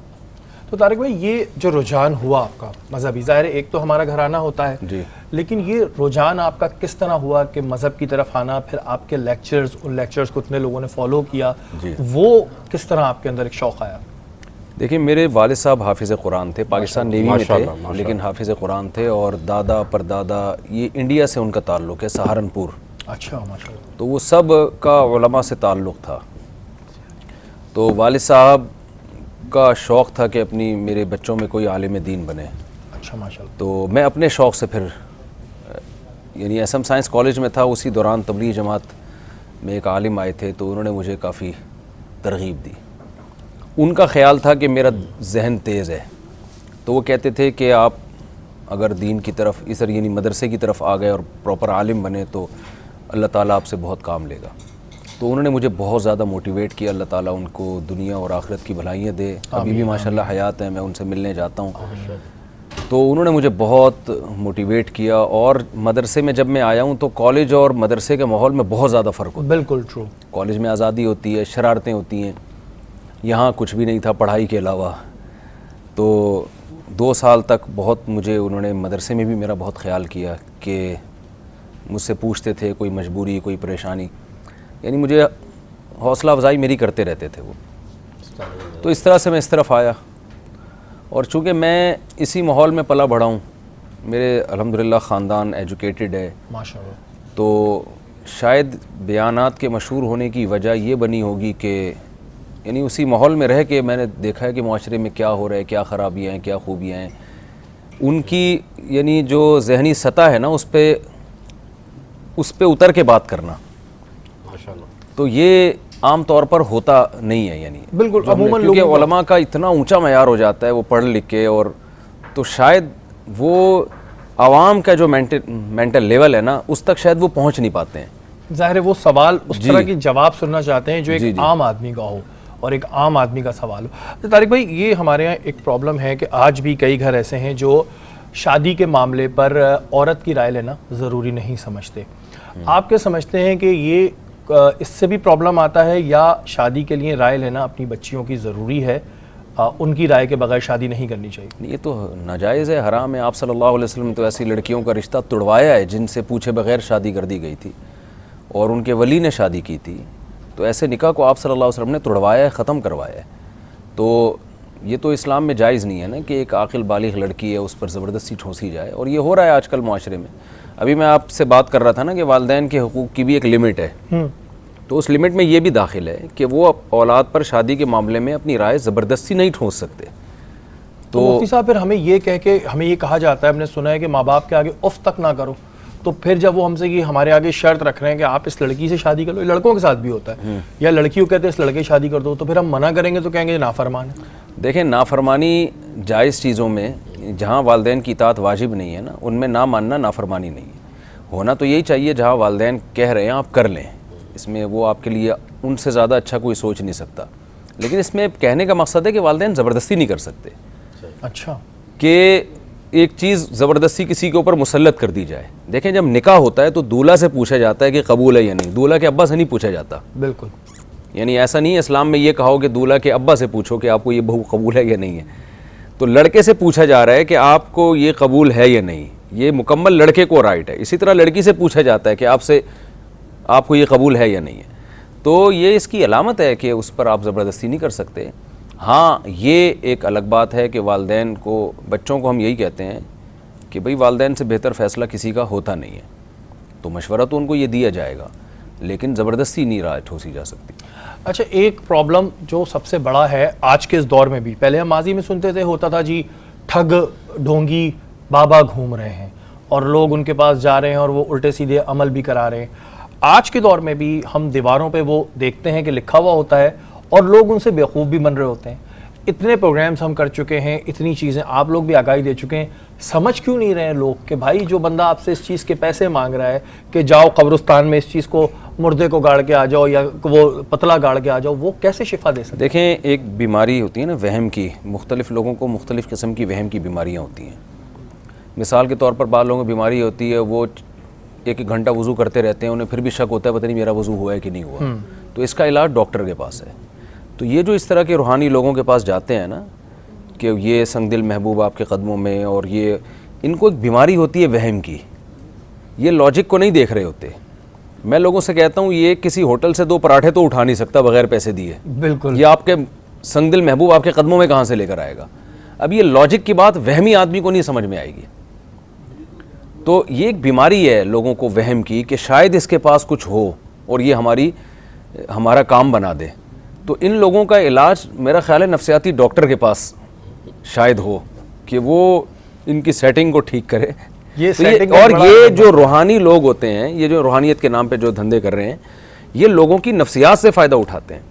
تو طارق بھائی یہ جو رجحان ہوا آپ کا مذہبی, ظاہر ہے ایک تو ہمارا گھرانہ ہوتا ہے جی, لیکن یہ رجحان آپ کا کس طرح ہوا کہ مذہب کی طرف آنا, پھر آپ کے لیکچرز, ان لیکچرز کو اتنے لوگوں نے فالو کیا, وہ کس طرح آپ کے اندر ایک شوق آیا؟ دیکھیں میرے والد صاحب حافظ قرآن تھے, پاکستان نیوی میں تھے لیکن حافظ قرآن تھے, اور دادا پردادا یہ انڈیا سے ان کا تعلق ہے, سہارنپور. اچھا, ماشاء اللہ. تو وہ سب کا علماء سے تعلق تھا. تو والد صاحب کا شوق تھا کہ اپنی میرے بچوں میں کوئی عالم دین بنے. اچھا, ماشاء اللہ. تو میں اپنے شوق سے پھر یعنی ایس ایم سائنس کالج میں تھا, اسی دوران تبلیغ جماعت میں ایک عالم آئے تھے, تو انہوں نے مجھے کافی ترغیب دی. ان کا خیال تھا کہ میرا ذہن تیز ہے, تو وہ کہتے تھے کہ آپ اگر دین کی طرف اس یعنی مدرسے کی طرف آ گئے اور پراپر عالم بنے تو اللہ تعالیٰ آپ سے بہت کام لے گا. تو انہوں نے مجھے بہت زیادہ موٹیویٹ کیا. اللہ تعالیٰ ان کو دنیا اور آخرت کی بھلائیاں دے. ابھی بھی ماشاءاللہ حیات ہیں, میں ان سے ملنے جاتا ہوں. تو انہوں نے مجھے بہت موٹیویٹ کیا. اور مدرسے میں جب میں آیا ہوں تو کالج اور مدرسے کے ماحول میں بہت زیادہ فرق ہوتا ہے. بالکل ٹرو. کالج میں آزادی ہوتی ہے, شرارتیں ہوتی ہیں, یہاں کچھ بھی نہیں تھا پڑھائی کے علاوہ. تو 2 سال تک بہت مجھے انہوں نے مدرسے میں بھی میرا بہت خیال کیا کہ مجھ سے پوچھتے تھے کوئی مجبوری کوئی پریشانی, یعنی مجھے حوصلہ افزائی میری کرتے رہتے تھے وہ. تو اس طرح سے میں اس طرف آیا. اور چونکہ میں اسی ماحول میں پلا بڑھا ہوں, میرے الحمدللہ خاندان ایجوکیٹڈ ہے ماشاءاللہ, تو شاید بیانات کے مشہور ہونے کی وجہ یہ بنی ہوگی کہ یعنی اسی ماحول میں رہ کے میں نے دیکھا ہے کہ معاشرے میں کیا ہو رہا ہے, کیا خرابیاں ہیں, کیا خوبیاں ہیں. ان کی یعنی جو ذہنی سطح ہے نا اس پہ اتر کے بات کرنا, تو یہ عام طور پر ہوتا نہیں ہے. یعنی بالکل عموماً کیونکہ علماء کا اتنا اونچا معیار ہو جاتا ہے وہ پڑھ لکھ کے, اور تو شاید وہ عوام کا جو مینٹل لیول ہے نا اس تک شاید وہ پہنچ نہیں پاتے ہیں. ظاہر ہے وہ سوال اس طرح کی جواب سننا چاہتے ہیں جو ایک عام آدمی کا ہو اور ایک عام آدمی کا سوال ہو. طارق بھائی, یہ ہمارے یہاں ایک پرابلم ہے کہ آج بھی کئی گھر ایسے ہیں جو شادی کے معاملے پر عورت کی رائے لینا ضروری نہیں سمجھتے. آپ کیا سمجھتے ہیں کہ یہ اس سے بھی پرابلم آتا ہے, یا شادی کے لیے رائے لینا اپنی بچیوں کی ضروری ہے, ان کی رائے کے بغیر شادی نہیں کرنی چاہیے؟ یہ تو ناجائز ہے, حرام ہے. آپ صلی اللہ علیہ وسلم نے تو ایسی لڑکیوں کا رشتہ توڑوایا ہے جن سے پوچھے بغیر شادی کر دی گئی تھی اور ان کے ولی نے شادی کی تھی. تو ایسے نکاح کو آپ صلی اللہ علیہ وسلم نے توڑوایا ہے, ختم کروایا ہے. تو یہ تو اسلام میں جائز نہیں ہے نا کہ ایک عاقل بالغ لڑکی ہے اس پر زبردستی ٹھونسی جائے, اور یہ ہو رہا ہے آج کل معاشرے میں. ابھی میں آپ سے بات کر رہا تھا نا کہ والدین کے حقوق کی بھی ایک لمٹ ہے, تو اس لمٹ میں یہ بھی داخل ہے کہ وہ اولاد پر شادی کے معاملے میں اپنی رائے زبردستی نہیں ٹھونس سکتے. تو مفتی صاحب پھر ہمیں یہ کہہ کے ہمیں یہ کہا جاتا ہے, ہم نے سنا ہے کہ ماں باپ کے آگے اف تک نہ کرو, تو پھر جب وہ ہم سے یہ ہمارے آگے شرط رکھ رہے ہیں کہ آپ اس لڑکی سے شادی کر لو, لڑکوں کے ساتھ بھی ہوتا ہے, یا لڑکیوں کہتے ہیں اس لڑکے شادی کر دو, تو پھر ہم منع کریں گے تو کہیں گے نافرمان ہے. دیکھیں, نافرمانی جائز چیزوں میں جہاں والدین کی اطاعت واجب نہیں ہے نا, ان میں نہ ماننا نافرمانی نہیں ہے. ہونا تو یہی چاہیے جہاں والدین کہہ رہے ہیں آپ کر لیں, اس میں وہ آپ کے لیے ان سے زیادہ اچھا کوئی سوچ نہیں سکتا. لیکن اس میں کہنے کا مقصد ہے کہ والدین زبردستی نہیں کر سکتے. اچھا, کہ ایک چیز زبردستی کسی کے اوپر مسلط کر دی جائے. دیکھیں, جب نکاح ہوتا ہے تو دولہا سے پوچھا جاتا ہے کہ قبول ہے یا نہیں, دولہا کے ابا سے نہیں پوچھا جاتا. بالکل, یعنی ایسا نہیں ہے اسلام میں یہ کہو کہ دولہا کے ابا سے پوچھو کہ آپ کو یہ بہو قبول ہے یا نہیں ہے. تو لڑکے سے پوچھا جا رہا ہے کہ آپ کو یہ قبول ہے یا نہیں, یہ مکمل لڑکے کو رائٹ ہے. اسی طرح لڑکی سے پوچھا جاتا ہے کہ آپ کو یہ قبول ہے یا نہیں ہے. تو یہ اس کی علامت ہے کہ اس پر آپ زبردستی نہیں کر سکتے. ہاں, یہ ایک الگ بات ہے کہ والدین کو, بچوں کو ہم یہی کہتے ہیں کہ بھئی والدین سے بہتر فیصلہ کسی کا ہوتا نہیں ہے, تو مشورہ تو ان کو یہ دیا جائے گا, لیکن زبردستی نہیں رائے ٹھوسی جا سکتی. اچھا, ایک پرابلم جو سب سے بڑا ہے آج کے اس دور میں بھی, پہلے ہم ماضی میں سنتے تھے ہوتا تھا جی ٹھگ ڈھونگی بابا گھوم رہے ہیں اور لوگ ان کے پاس جا رہے ہیں اور وہ الٹے سیدھے عمل بھی کرا رہے ہیں. آج کے دور میں بھی ہم دیواروں پہ وہ دیکھتے ہیں کہ لکھا ہوا ہوتا ہے اور لوگ ان سے بیوقوف بھی بن رہے ہوتے ہیں. اتنے پروگرامز ہم کر چکے ہیں, اتنی چیزیں آپ لوگ بھی آگاہی دے چکے ہیں, سمجھ کیوں نہیں رہے ہیں لوگ کہ بھائی جو بندہ آپ سے اس چیز کے پیسے مانگ رہا ہے کہ جاؤ قبرستان میں اس چیز کو مردے کو گاڑ کے آ جاؤ یا وہ پتلا گاڑ کے آ جاؤ, وہ کیسے شفا دے سکتے؟ دیکھیں, ایک بیماری ہوتی ہے نا وہم کی, مختلف لوگوں کو مختلف قسم کی وہم کی بیماریاں ہوتی ہیں. مثال کے طور پر بعض لوگوں کو بیماری ہوتی ہے وہ 1 گھنٹہ وضو کرتے رہتے ہیں, انہیں پھر بھی شک ہوتا ہے پتہ نہیں میرا وضو ہوا ہے کہ نہیں ہوا, تو اس کا علاج ڈاکٹر کے پاس ہے. تو یہ جو اس طرح کے روحانی لوگوں کے پاس جاتے ہیں نا کہ یہ سنگ دل محبوب آپ کے قدموں میں, اور یہ ان کو ایک بیماری ہوتی ہے وہم کی, یہ لاجک کو نہیں دیکھ رہے ہوتے. میں لوگوں سے کہتا ہوں یہ کسی ہوٹل سے 2 پراٹھے تو اٹھا نہیں سکتا بغیر پیسے دیے. بالکل, یہ آپ کے سنگ دل محبوب آپ کے قدموں میں کہاں سے لے کر آئے گا؟ اب یہ لاجک کی بات وہمی آدمی کو نہیں سمجھ میں آئے گی. تو یہ ایک بیماری ہے لوگوں کو وہم کی کہ شاید اس کے پاس کچھ ہو اور یہ ہمارا کام بنا دے. تو ان لوگوں کا علاج میرا خیال ہے نفسیاتی ڈاکٹر کے پاس شاید ہو کہ وہ ان کی سیٹنگ کو ٹھیک کرے. اور یہ جو روحانی لوگ ہوتے ہیں, یہ جو روحانیت کے نام پہ جو دھندے کر رہے ہیں, یہ لوگوں کی نفسیات سے فائدہ اٹھاتے ہیں.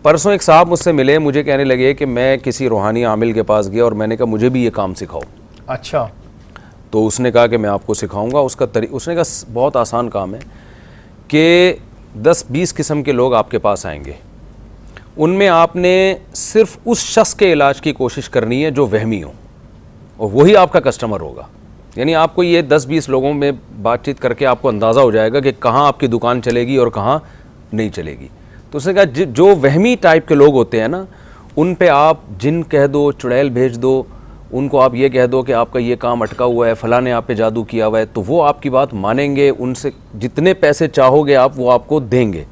پرسوں ایک صاحب مجھ سے ملے, مجھے کہنے لگے کہ میں کسی روحانی عامل کے پاس گیا اور میں نے کہا مجھے بھی یہ کام سکھاؤ. اچھا, تو اس نے کہا کہ میں آپ کو سکھاؤں گا. اس نے کہا بہت آسان کام ہے کہ 10-20 قسم کے لوگ آپ کے پاس آئیں گے، ان میں آپ نے صرف اس شخص کے علاج کی کوشش کرنی ہے جو وہمی ہو، اور وہی آپ کا کسٹمر ہوگا. یعنی آپ کو یہ 10-20 لوگوں میں بات چیت کر کے آپ کو اندازہ ہو جائے گا کہ کہاں آپ کی دکان چلے گی اور کہاں نہیں چلے گی. تو اس نے کہا جو وہمی ٹائپ کے لوگ ہوتے ہیں نا، ان پہ آپ جن کہہ دو، چڑیل بھیج دو، ان کو آپ یہ کہہ دو کہ آپ کا یہ کام اٹکا ہوا ہے، فلاں نے آپ پہ جادو کیا ہوا ہے، تو وہ آپ کی بات مانیں گے. ان سے جتنے پیسے چاہو گے آپ وہ آپ کو دیں گے،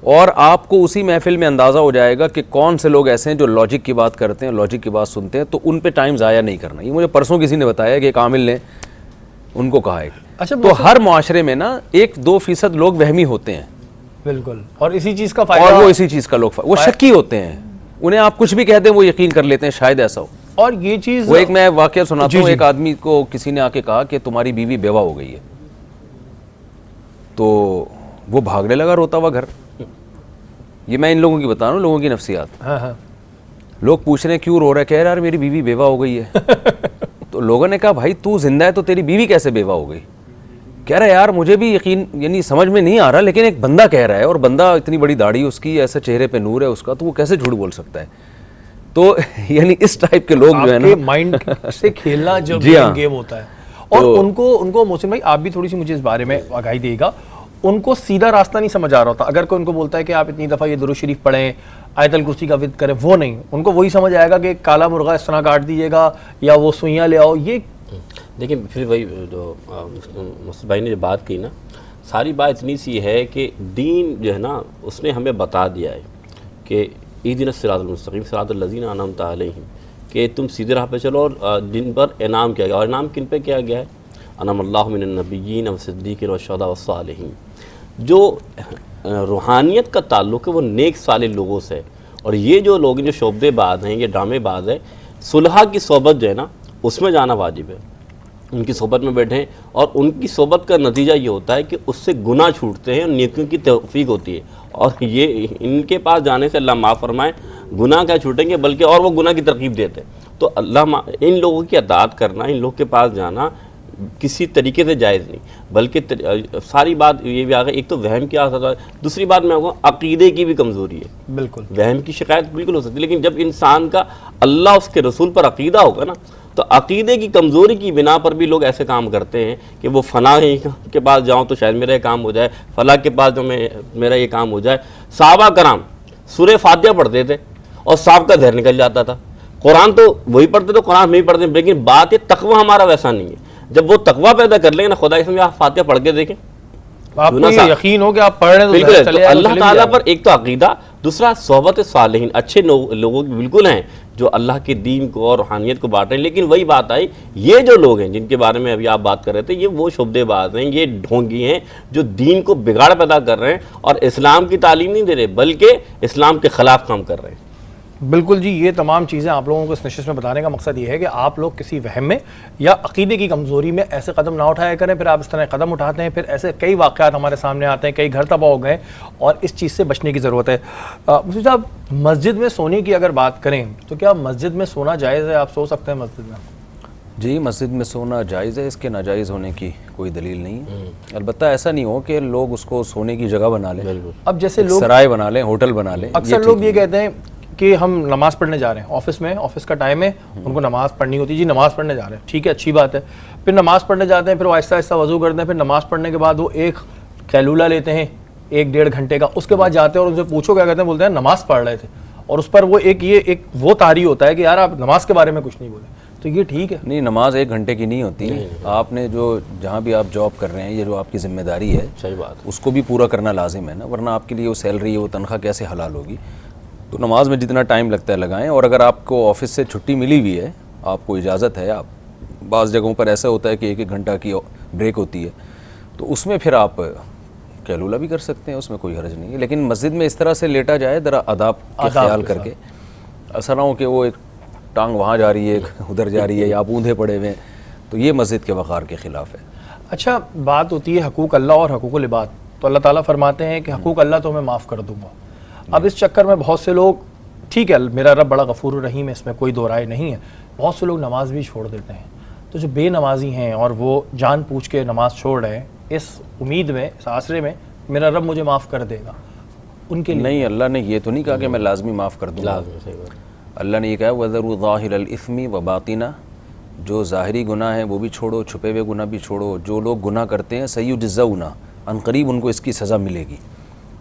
اور آپ کو اسی محفل میں اندازہ ہو جائے گا کہ کون سے لوگ ایسے ہیں جو لاجک کی بات کرتے ہیں، لاجک کی بات سنتے ہیں. تو ان پہ ٹائم ضائع نہیں کرنا. یہ مجھے پرسوں کسی نے بتایا کہ ایک عامل نے ان کو کہا ہے. اچھا، تو ہر معاشرے میں نا 1-2% لوگ وہمی ہوتے ہیں، بالکل، اور اسی چیز کا فائدہ، اور وہ اسی چیز کا لوگ وہ شکی ہوتے ہیں. انہیں آپ کچھ بھی کہتے ہیں وہ یقین کر لیتے ہیں شاید ایسا ہو. اور یہ چیز وہ ایک میں واقعہ سناتا ہوں. ایک آدمی کو کسی نے آ کے کہا کہ تمہاری بیوی بیوہ ہو گئی ہے، تو وہ بھاگنے لگا روتا ہوا گھر. یہ میں ان لوگوں کی بتا رہا ہوں، لوگوں کی نفسیات. ہاں، لوگ پوچھ رہے ہیں کیوں رو رہا ہے، کہہ رہا ہے میری بیوی بیوہ ہو گئی ہے. تو لوگوں نے کہا بھائی تو زندہ ہے تو تیری بیوی کیسے بیوہ ہو گئی؟ کہہ رہا ہے یار مجھے بھی یقین یعنی سمجھ میں نہیں آ رہا، لیکن ایک بندہ کہہ رہا ہے، اور بندہ اتنی بڑی داڑھی اس کی، ایسا چہرے پہ نور ہے اس کا، تو وہ کیسے جھوٹ بول سکتا ہے؟ تو یعنی اس ٹائپ کے لوگ جو ہے نا، مائنڈ سے کھیلنا جو گیم ہوتا ہے. اور ان کو محسن بھائی آپ بھی تھوڑی سی مجھے اس بارے میں آگاہی دیے گا. ان کو سیدھا راستہ نہیں سمجھ آ رہا ہوتا. اگر کوئی ان کو بولتا ہے کہ آپ اتنی دفعہ یہ درود شریف پڑھیں، آیت الکرسی کا ورد کریں، وہ نہیں، ان کو وہی سمجھ آئے گا کہ کالا مرغا اس طرح کاٹ دیجیے گا یا وہ سوئیاں لے آؤ. یہ لیکن پھر وہی جو مصطفی بھائی نے جو بات کی نا، ساری بات اتنی سی ہے کہ دین جو ہے نا اس نے ہمیں بتا دیا ہے کہ اہدنا الصراط المستقیم صراط الذین انعمت علیہم، کہ تم سیدھے راہ پہ چلو، اور جن پر انعام کیا گیا. اور انعام کن پہ کیا گیا ہے؟ انعم اللہ من النبیین والصدیقین والشہداء والصالحین. جو روحانیت کا تعلق ہے وہ نیک صالح لوگوں سے. اور یہ جو لوگ جو شعبے باز ہیں، یہ ڈرامے باز ہیں، صلحاء کی صحبت جو ہے نا اس میں جانا واجب ہے. ان کی صحبت میں بیٹھیں، اور ان کی صحبت کا نتیجہ یہ ہوتا ہے کہ اس سے گناہ چھوٹتے ہیں اور نیکیوں کی توفیق ہوتی ہے. اور یہ ان کے پاس جانے سے اللہ معاف فرمائے گناہ کیا چھوٹیں گے، بلکہ اور وہ گناہ کی ترغیب دیتے ہیں. تو ان لوگوں کی اطاعت کرنا، ان لوگوں کے پاس جانا کسی طریقے سے جائز نہیں. بلکہ ساری بات یہ بھی آ گئی، ایک تو وہم کیا ہوتا ہے، دوسری بات میں عقیدے کی بھی کمزوری ہے. بالکل وہم کی شکایت بالکل ہو سکتی ہے، لیکن جب انسان کا اللہ اس کے رسول پر عقیدہ ہوگا نا، تو عقیدے کی کمزوری کی بنا پر بھی لوگ ایسے کام کرتے ہیں کہ وہ فلاں کے پاس جاؤں تو شاید میرا یہ کام ہو جائے، فلاں کے پاس جو میرا یہ کام ہو جائے. صحابہ کرام سورہ فاتحہ پڑھتے تھے اور صاحب کا زہر نکل جاتا تھا. قرآن تو وہی پڑھتے تھے، قرآن نہیں پڑھتے، لیکن بات یہ تقوی ہمارا ویسا نہیں ہے. جب وہ تقوی پیدا کر لیں گے نا، خدا کی قسم آپ فاتحہ پڑھ کے دیکھیں، آپ کو یہ یقین ہو کہ آپ پڑھ رہے ہیں بالکل. تو اللہ تعالیٰ پر ایک تو عقیدہ، دوسرا صحبت صالحین، اچھے لوگوں کی بالکل ہیں جو اللہ کے دین کو اور روحانیت کو بانٹ رہے ہیں. لیکن وہی بات آئی، یہ جو لوگ ہیں جن کے بارے میں ابھی آپ بات کر رہے تھے، یہ وہ شعبے باز ہیں، یہ ڈھونگی ہیں جو دین کو بگاڑ پیدا کر رہے ہیں اور اسلام کی تعلیم نہیں دے رہے بلکہ اسلام کے خلاف کام کر رہے ہیں. بالکل جی. یہ تمام چیزیں آپ لوگوں کو اس نشست میں بتانے کا مقصد یہ ہے کہ آپ لوگ کسی وہم میں یا عقیدے کی کمزوری میں ایسے قدم نہ اٹھایا کریں. پھر آپ اس طرح قدم اٹھاتے ہیں، پھر ایسے کئی واقعات ہمارے سامنے آتے ہیں، کئی گھر تباہ ہو گئے، اور اس چیز سے بچنے کی ضرورت ہے. مفتی صاحب، مسجد میں سونے کی اگر بات کریں تو کیا مسجد میں سونا جائز ہے؟ آپ سو سکتے ہیں مسجد میں؟ جی، مسجد میں سونا جائز ہے، اس کے ناجائز ہونے کی کوئی دلیل نہیں ہے. البتہ ایسا نہیں ہو کہ لوگ اس کو سونے کی جگہ بنا لیں، اب جیسے لوگ سرائے بنا لیں، ہوٹل بنا لیں. اکثر لوگ یہ کہتے ہیں کہ ہم نماز پڑھنے جا رہے ہیں، آفس کا ٹائم ہے، ان کو نماز پڑھنی ہوتی ہے، جی نماز پڑھنے جا رہے ہیں، ٹھیک ہے، اچھی بات ہے. پھر نماز پڑھنے جاتے ہیں، پھر وہ آہستہ آہستہ وضو کرتے ہیں، پھر نماز پڑھنے کے بعد وہ ایک قیلولہ لیتے ہیں 1-1.5 گھنٹے کا. اس کے بعد جاتے ہیں اور ان سے پوچھو کیا کہتے ہیں، بولتے ہیں نماز پڑھ رہے تھے. اور اس پر وہ ایک وہ طاری ہوتا ہے کہ یار آپ نماز کے بارے میں کچھ نہیں بولے. تو یہ ٹھیک ہے؟ نہیں، نماز 1 گھنٹے کی نہیں ہوتی. آپ نے جہاں بھی آپ جاب کر رہے ہیں، یہ جو آپ کی ذمہ داری ہے، صحیح بات، اس کو بھی پورا کرنا لازم ہے نا، ورنہ آپ کے لیے وہ سیلری ہے، وہ تنخواہ کیسے حلال ہوگی؟ تو نماز میں جتنا ٹائم لگتا ہے لگائیں. اور اگر آپ کو آفس سے چھٹی ملی ہوئی ہے، آپ کو اجازت ہے، آپ بعض جگہوں پر ایسا ہوتا ہے کہ 1-1 گھنٹہ کی بریک ہوتی ہے، تو اس میں پھر آپ قیلولہ بھی کر سکتے ہیں، اس میں کوئی حرج نہیں ہے. لیکن مسجد میں اس طرح سے لیٹا جائے ذرا آداب کا خیال کر کے، ایسا نہ ہو کہ وہ ایک ٹانگ وہاں جا رہی ہے، ادھر جا رہی ہے، یا آپ اوندھے پڑے ہوئے ہیں، تو یہ مسجد کے وقار کے خلاف ہے. اچھا، بات ہوتی ہے حقوق اللہ اور حقوق العباد. تو اللہ تعالیٰ فرماتے ہیں کہ حقوق اللہ تو میں معاف کر دوں گا. اب اس چکر میں بہت سے لوگ، ٹھیک ہے میرا رب بڑا غفور الرحیم ہے، اس میں کوئی دو رائے نہیں ہے، بہت سے لوگ نماز بھی چھوڑ دیتے ہیں. تو جو بے نمازی ہیں اور وہ جان پوچھ کے نماز چھوڑ رہے ہیں، اس امید میں، اس آسرے میں میرا رب مجھے معاف کر دے گا, ان کے لیے نہیں, اللہ نے یہ تو نہیں کہا کہ میں لازمی معاف کر دوں گا. لازمی, صحیح بات. اللہ نے یہ کہا وَذَرُوا ظَاهِرَ الْإِثْمِ وَبَاطِنَهُ, جو ظاہری گناہ ہیں وہ بھی چھوڑو, چھپے ہوئے گناہ بھی چھوڑو. جو لوگ گناہ کرتے ہیں سَيُجْزَوْنَ, عنقریب ان کو اس کی سزا ملے گی.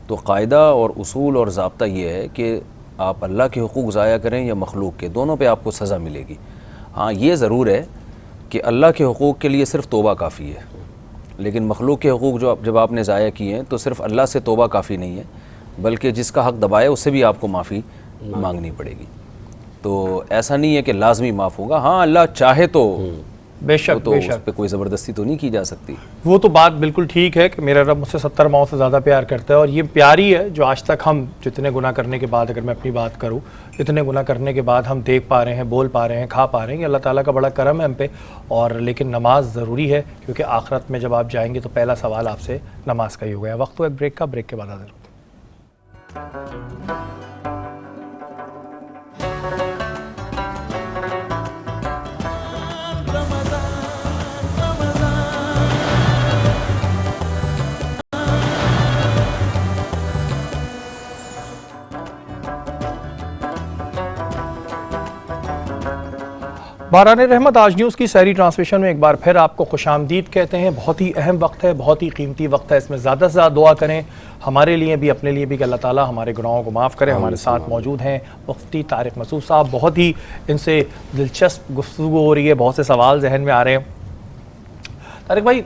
تو قاعدہ اور اصول اور ضابطہ یہ ہے کہ آپ اللہ کے حقوق ضائع کریں یا مخلوق کے, دونوں پہ آپ کو سزا ملے گی. ہاں یہ ضرور ہے کہ اللہ کے حقوق کے لیے صرف توبہ کافی ہے, لیکن مخلوق کے حقوق جب آپ نے ضائع کیے ہیں تو صرف اللہ سے توبہ کافی نہیں ہے, بلکہ جس کا حق دبایا اس سے بھی آپ کو معافی مانگنی پڑے گی. تو ایسا نہیں ہے کہ لازمی معاف ہوگا, ہاں اللہ چاہے تو بے شک تو بے اس شک پہ کوئی زبردستی تو نہیں کی جا سکتی. وہ تو بات بالکل ٹھیک ہے کہ میرا رب مجھ سے 70 ماؤں سے زیادہ پیار کرتا ہے, اور یہ پیاری ہے جو آج تک ہم جتنے گناہ کرنے کے بعد, اگر میں اپنی بات کروں, اتنے گناہ کرنے کے بعد ہم دیکھ پا رہے ہیں, بول پا رہے ہیں, کھا پا رہے ہیں, یہ اللہ تعالیٰ کا بڑا کرم ہے ہم پہ. اور لیکن نماز ضروری ہے, کیونکہ آخرت میں جب آپ جائیں گے تو پہلا سوال آپ سے نماز کا ہی ہوگا. وقت ہو ایک بریک کا, بریک کے بعد حاضر ہوتے ہیں. باران رحمت آج نیوز کی سحری ٹرانسمیشن میں ایک بار پھر آپ کو خوش آمدید کہتے ہیں. بہت ہی اہم وقت ہے, بہت ہی قیمتی وقت ہے, اس میں زیادہ سے زیادہ دعا کریں ہمارے لیے بھی, اپنے لیے بھی, کہ اللہ تعالیٰ ہمارے گناہوں کو معاف کرے. ہمارے ساتھ موجود ہیں مفتی طارق مسعود صاحب, بہت ہی ان سے دلچسپ گفتگو ہو رہی ہے, بہت سے سوال ذہن میں آ رہے ہیں. طارق بھائی,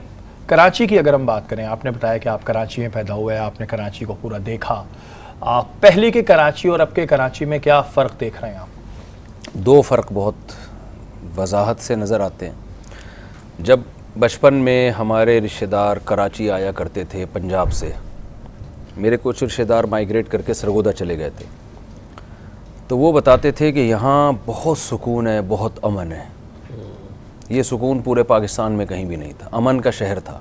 کراچی کی اگر ہم بات کریں, آپ نے بتایا کہ آپ کراچی میں پیدا ہوئے, آپ نے کراچی کو پورا دیکھا, پہلے کے کراچی اور اب کے کراچی میں کیا فرق دیکھ رہے ہیں آپ؟ دو فرق بہت وضاحت سے نظر آتے ہیں. جب بچپن میں ہمارے رشتہ دار کراچی آیا کرتے تھے پنجاب سے, میرے کچھ رشتہ دار مائیگریٹ کر کے سرگودا چلے گئے تھے, تو وہ بتاتے تھے کہ یہاں بہت سکون ہے, بہت امن ہے. یہ سکون پورے پاکستان میں کہیں بھی نہیں تھا, امن کا شہر تھا.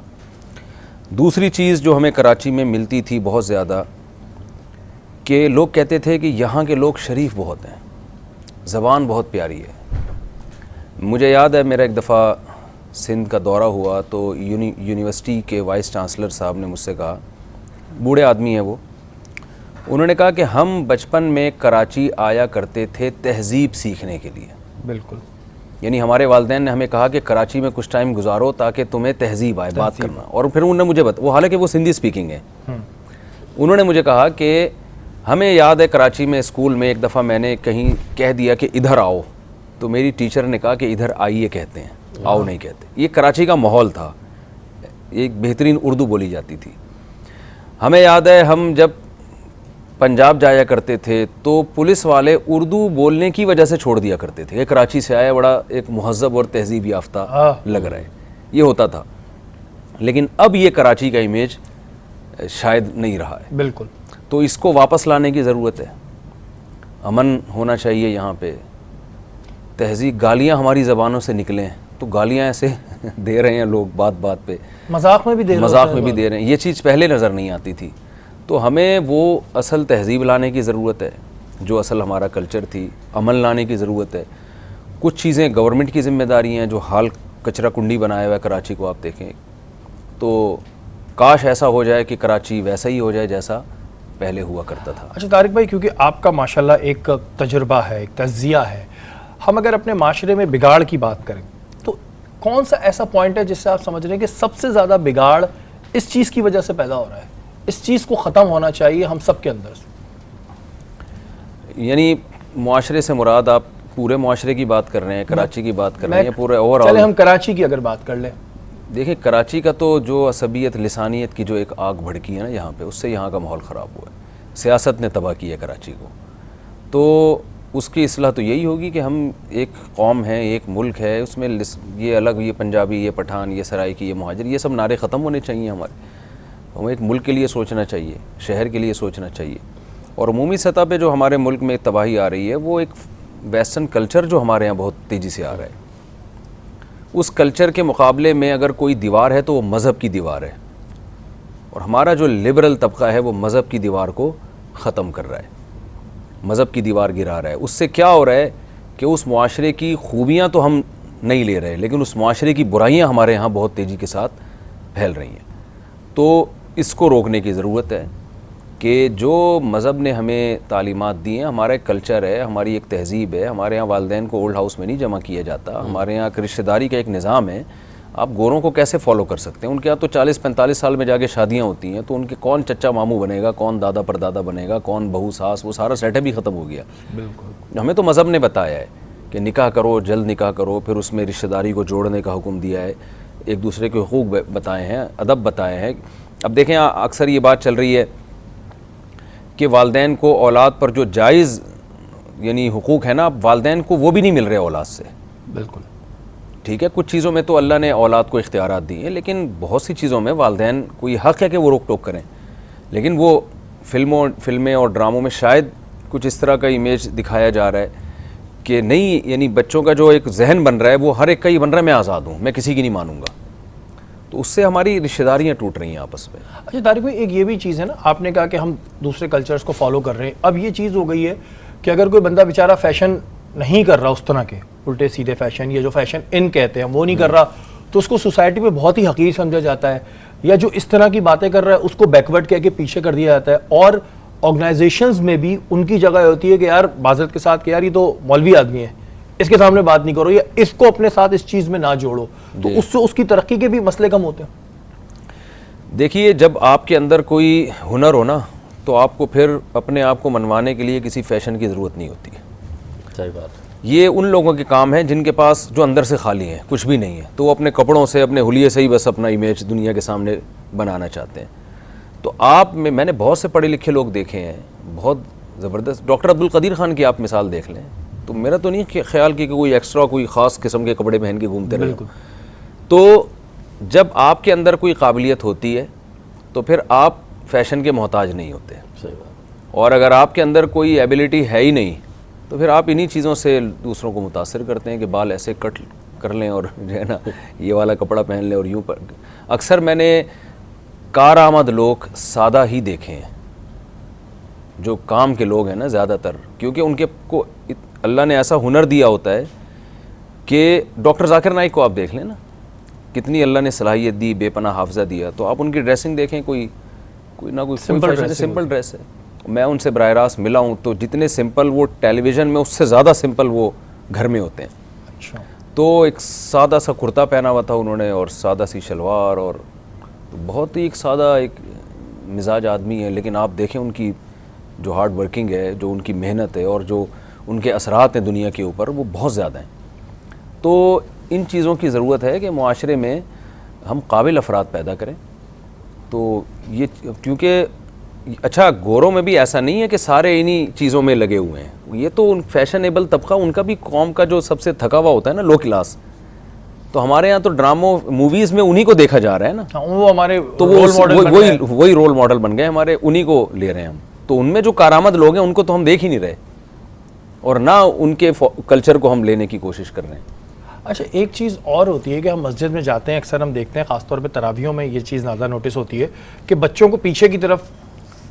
دوسری چیز جو ہمیں کراچی میں ملتی تھی بہت زیادہ, کہ لوگ کہتے تھے کہ یہاں کے لوگ شریف بہت ہیں, زبان بہت پیاری ہے. مجھے یاد ہے میرا ایک دفعہ سندھ کا دورہ ہوا تو یونیورسٹی کے وائس چانسلر صاحب نے مجھ سے کہا, بوڑھے آدمی ہیں وہ, انہوں نے کہا کہ ہم بچپن میں کراچی آیا کرتے تھے تہذیب سیکھنے کے لیے. بالکل, یعنی ہمارے والدین نے ہمیں کہا کہ کراچی میں کچھ ٹائم گزارو تاکہ تمہیں تہذیب آئے, بات کرنا. اور پھر انہوں نے مجھے وہ حالانکہ وہ سندھی اسپیکنگ ہے, انہوں نے مجھے کہا کہ ہمیں یاد ہے کراچی میں اسکول میں ایک دفعہ میں نے کہیں کہہ دیا کہ ادھر آؤ, تو میری ٹیچر نے کہا کہ ادھر آئیے کہتے ہیں, آؤ نہیں کہتے. یہ کراچی کا ماحول تھا, ایک بہترین اردو بولی جاتی تھی. ہمیں یاد ہے ہم جب پنجاب جایا کرتے تھے تو پولیس والے اردو بولنے کی وجہ سے چھوڑ دیا کرتے تھے کہ کراچی سے آیا, بڑا ایک مہذب اور تہذیب یافتہ لگ رہا ہے, یہ ہوتا تھا. لیکن اب یہ کراچی کا امیج شاید نہیں رہا ہے. بالکل, تو اس کو واپس لانے کی ضرورت ہے. امن ہونا چاہیے یہاں پہ, تہذیب. گالیاں ہماری زبانوں سے نکلیں تو گالیاں ایسے دے رہے ہیں لوگ بات بات پہ, مذاق میں بھی دے رہے ہیں. یہ چیز پہلے نظر نہیں آتی تھی. تو ہمیں وہ اصل تہذیب لانے کی ضرورت ہے جو اصل ہمارا کلچر تھی, عمل لانے کی ضرورت ہے. کچھ چیزیں گورنمنٹ کی ذمہ داری ہیں, جو حال کچرا کنڈی بنایا ہوا ہے کراچی کو آپ دیکھیں, تو کاش ایسا ہو جائے کہ کراچی ویسا ہی ہو جائے جیسا پہلے ہوا کرتا تھا. اچھا طارق بھائی, کیونکہ آپ کا ماشاءاللہ ایک تجربہ ہے, ایک تجزیہ ہے, ہم اگر اپنے معاشرے میں بگاڑ کی بات کریں تو کون سا ایسا پوائنٹ ہے جس سے آپ سمجھ رہے ہیں کہ سب سے زیادہ بگاڑ اس چیز کی وجہ سے پیدا ہو رہا ہے, اس چیز کو ختم ہونا چاہیے ہم سب کے اندر سے؟ یعنی معاشرے سے مراد آپ پورے معاشرے کی بات کر رہے ہیں, کراچی کی بات کر رہے ہیں, یا پورے اوور آل؟ چلے ہم کراچی کی اگر بات کر لیں. دیکھیں کراچی کا تو جو عصبیت لسانیت کی جو ایک آگ بھڑکی ہے نا یہاں پہ, اس سے یہاں کا ماحول خراب ہوا ہے. سیاست نے تباہ کی ہے کراچی کو. تو اس کی اصلاح تو یہی ہوگی کہ ہم ایک قوم ہیں, ایک ملک ہے, اس میں یہ الگ, یہ پنجابی, یہ پٹھان, یہ سرائکی, یہ مہاجر, یہ سب نعرے ختم ہونے چاہیے ہمارے. ہمیں ایک ملک کے لیے سوچنا چاہیے, شہر کے لیے سوچنا چاہیے. اور عمومی سطح پہ جو ہمارے ملک میں تباہی آ رہی ہے وہ ایک ویسٹرن کلچر جو ہمارے یہاں بہت تیزی سے آ رہا ہے. اس کلچر کے مقابلے میں اگر کوئی دیوار ہے تو وہ مذہب کی دیوار ہے, اور ہمارا جو لبرل طبقہ ہے وہ مذہب کی دیوار کو ختم کر رہا ہے, مذہب کی دیوار گرا رہا ہے. اس سے کیا ہو رہا ہے کہ اس معاشرے کی خوبیاں تو ہم نہیں لے رہے, لیکن اس معاشرے کی برائیاں ہمارے یہاں بہت تیزی کے ساتھ پھیل رہی ہیں. تو اس کو روکنے کی ضرورت ہے کہ جو مذہب نے ہمیں تعلیمات دی ہیں، ہمارا ایک کلچر ہے، ہماری ایک تہذیب ہے، ہمارے یہاں والدین کو اولڈ ہاؤس میں نہیں جمع کیا جاتا، ہمارے یہاں ایک رشتہ داری کا ایک نظام ہے. آپ گوروں کو کیسے فالو کر سکتے ہیں؟ ان کے یہاں تو 40-45 سال میں جا کے شادیاں ہوتی ہیں، تو ان کے کون چچا ماموں بنے گا، کون دادا پردادا بنے گا، کون بہو ساس، وہ سارا سیٹ اپ ہی ختم ہو گیا. بالکل. ہمیں تو مذہب نے بتایا ہے کہ نکاح کرو، جلد نکاح کرو، پھر اس میں رشتہ داری کو جوڑنے کا حکم دیا ہے، ایک دوسرے کے حقوق بتائے ہیں، ادب بتائے ہیں. اب دیکھیں اکثر یہ بات چل رہی ہے کہ والدین کو اولاد پر جو جائز یعنی حقوق ہے نا، اب والدین کو وہ بھی نہیں مل رہے اولاد سے. بالکل ٹھیک ہے، کچھ چیزوں میں تو اللہ نے اولاد کو اختیارات دی ہیں، لیکن بہت سی چیزوں میں والدین کو یہ حق ہے کہ وہ روک ٹوک کریں. لیکن وہ فلمیں اور ڈراموں میں شاید کچھ اس طرح کا امیج دکھایا جا رہا ہے کہ نہیں، یعنی بچوں کا جو ایک ذہن بن رہا ہے وہ ہر ایک کا یہ بن رہا ہے میں آزاد ہوں، میں کسی کی نہیں مانوں گا. تو اس سے ہماری رشتہ داریاں ٹوٹ رہی ہیں آپس میں. اچھا طارق بھائی، ایک یہ بھی چیز ہے نا، آپ نے کہا کہ ہم دوسرے کلچرز کو فالو کر رہے ہیں. اب یہ چیز ہو گئی ہے کہ اگر کوئی بندہ بیچارہ فیشن نہیں کر رہا، اس طرح کے الٹے سیدھے فیشن یا جو فیشن ان کہتے ہیں وہ نہیں کر رہا، تو اس کو سوسائٹی میں بہت ہی حقیر سمجھا جاتا ہے، یا جو اس طرح کی باتیں کر رہا ہے اس کو بیکورڈ کہہ کے پیچھے کر دیا جاتا ہے. اور آرگنائزیشنز میں بھی ان کی جگہ ہوتی ہے کہ یار معذرت کے ساتھ کہ یار یہ تو مولوی آدمی ہے، اس کے سامنے بات نہیں کرو، یا اس کو اپنے ساتھ اس چیز میں نہ جوڑو. تو اس سے اس کی ترقی کے بھی مسئلے کم ہوتے ہیں. دیکھیے، جب آپ کے اندر کوئی ہنر ہو نا، تو آپ کو پھر اپنے آپ کو منوانے کے لیے کسی فیشن کی ضرورت نہیں ہوتی ہے. صحیح بات. یہ ان لوگوں کے کام ہیں جن کے پاس جو اندر سے خالی ہیں، کچھ بھی نہیں ہے، تو وہ اپنے کپڑوں سے، اپنے حلیے سے ہی بس اپنا امیج دنیا کے سامنے بنانا چاہتے ہیں. تو آپ میں نے بہت سے پڑھے لکھے لوگ دیکھے ہیں، بہت زبردست. ڈاکٹر عبدالقدیر خان کی آپ مثال دیکھ لیں، تو میرا تو نہیں خیال کہ کوئی ایکسٹرا کوئی خاص قسم کے کپڑے پہن کے گھومتے رہے. تو جب آپ کے اندر کوئی قابلیت ہوتی ہے تو پھر آپ فیشن کے محتاج نہیں ہوتے. اور اگر آپ کے اندر کوئی ایبیلٹی ہے ہی نہیں تو پھر آپ انہی چیزوں سے دوسروں کو متاثر کرتے ہیں کہ بال ایسے کٹ کر لیں اور جو ہے نا یہ والا کپڑا پہن لیں اور یوں پر. اکثر میں نے کارآمد لوگ سادہ ہی دیکھے ہیں، جو کام کے لوگ ہیں نا زیادہ تر، کیونکہ ان کے کو اللہ نے ایسا ہنر دیا ہوتا ہے کہ ڈاکٹر ذاکر نائک کو آپ دیکھ لیں نا، کتنی اللہ نے صلاحیت دی، بے پناہ حافظہ دیا. تو آپ ان کی ڈریسنگ دیکھیں، کوئی نہ کوئی سمپل ڈریس ہے. میں ان سے براہ راست ملا ہوں تو جتنے سمپل وہ ٹیلی ویژن میں اس سے زیادہ سمپل وہ گھر میں ہوتے ہیں. اچھا. تو ایک سادہ سا کرتا پہنا ہوا تھا انہوں نے اور سادہ سی شلوار، اور بہت ہی ایک سادہ ایک مزاج آدمی ہے، لیکن آپ دیکھیں ان کی جو ہارڈ ورکنگ ہے، جو ان کی محنت ہے اور جو ان کے اثرات ہیں دنیا کے اوپر، وہ بہت زیادہ ہیں. تو ان چیزوں کی ضرورت ہے کہ معاشرے میں ہم قابل افراد پیدا کریں. تو یہ کیونکہ اچھا گوروں میں بھی ایسا نہیں ہے کہ سارے انہی چیزوں میں لگے ہوئے ہیں، یہ تو ان فیشنیبل طبقہ، ان کا بھی قوم کا جو سب سے تھکا ہوا ہوتا ہے نا، لو کلاس. تو ہمارے یہاں تو ڈراموں موویز میں انہی کو دیکھا جا رہا ہے نا، وہ ہمارے تو وہی رول ماڈل بن گئے ہمارے، انہی کو لے رہے ہیں ہم. تو ان میں جو کارآمد لوگ ہیں ان کو تو ہم دیکھ ہی نہیں رہے، اور نہ ان کے کلچر کو ہم لینے کی کوشش کر رہے ہیں. اچھا ایک چیز اور ہوتی ہے کہ ہم مسجد میں جاتے ہیں، اکثر ہم دیکھتے ہیں خاص طور پہ تراویحوں میں یہ چیز زیادہ نوٹس ہوتی ہے کہ بچوں کو پیچھے کی طرف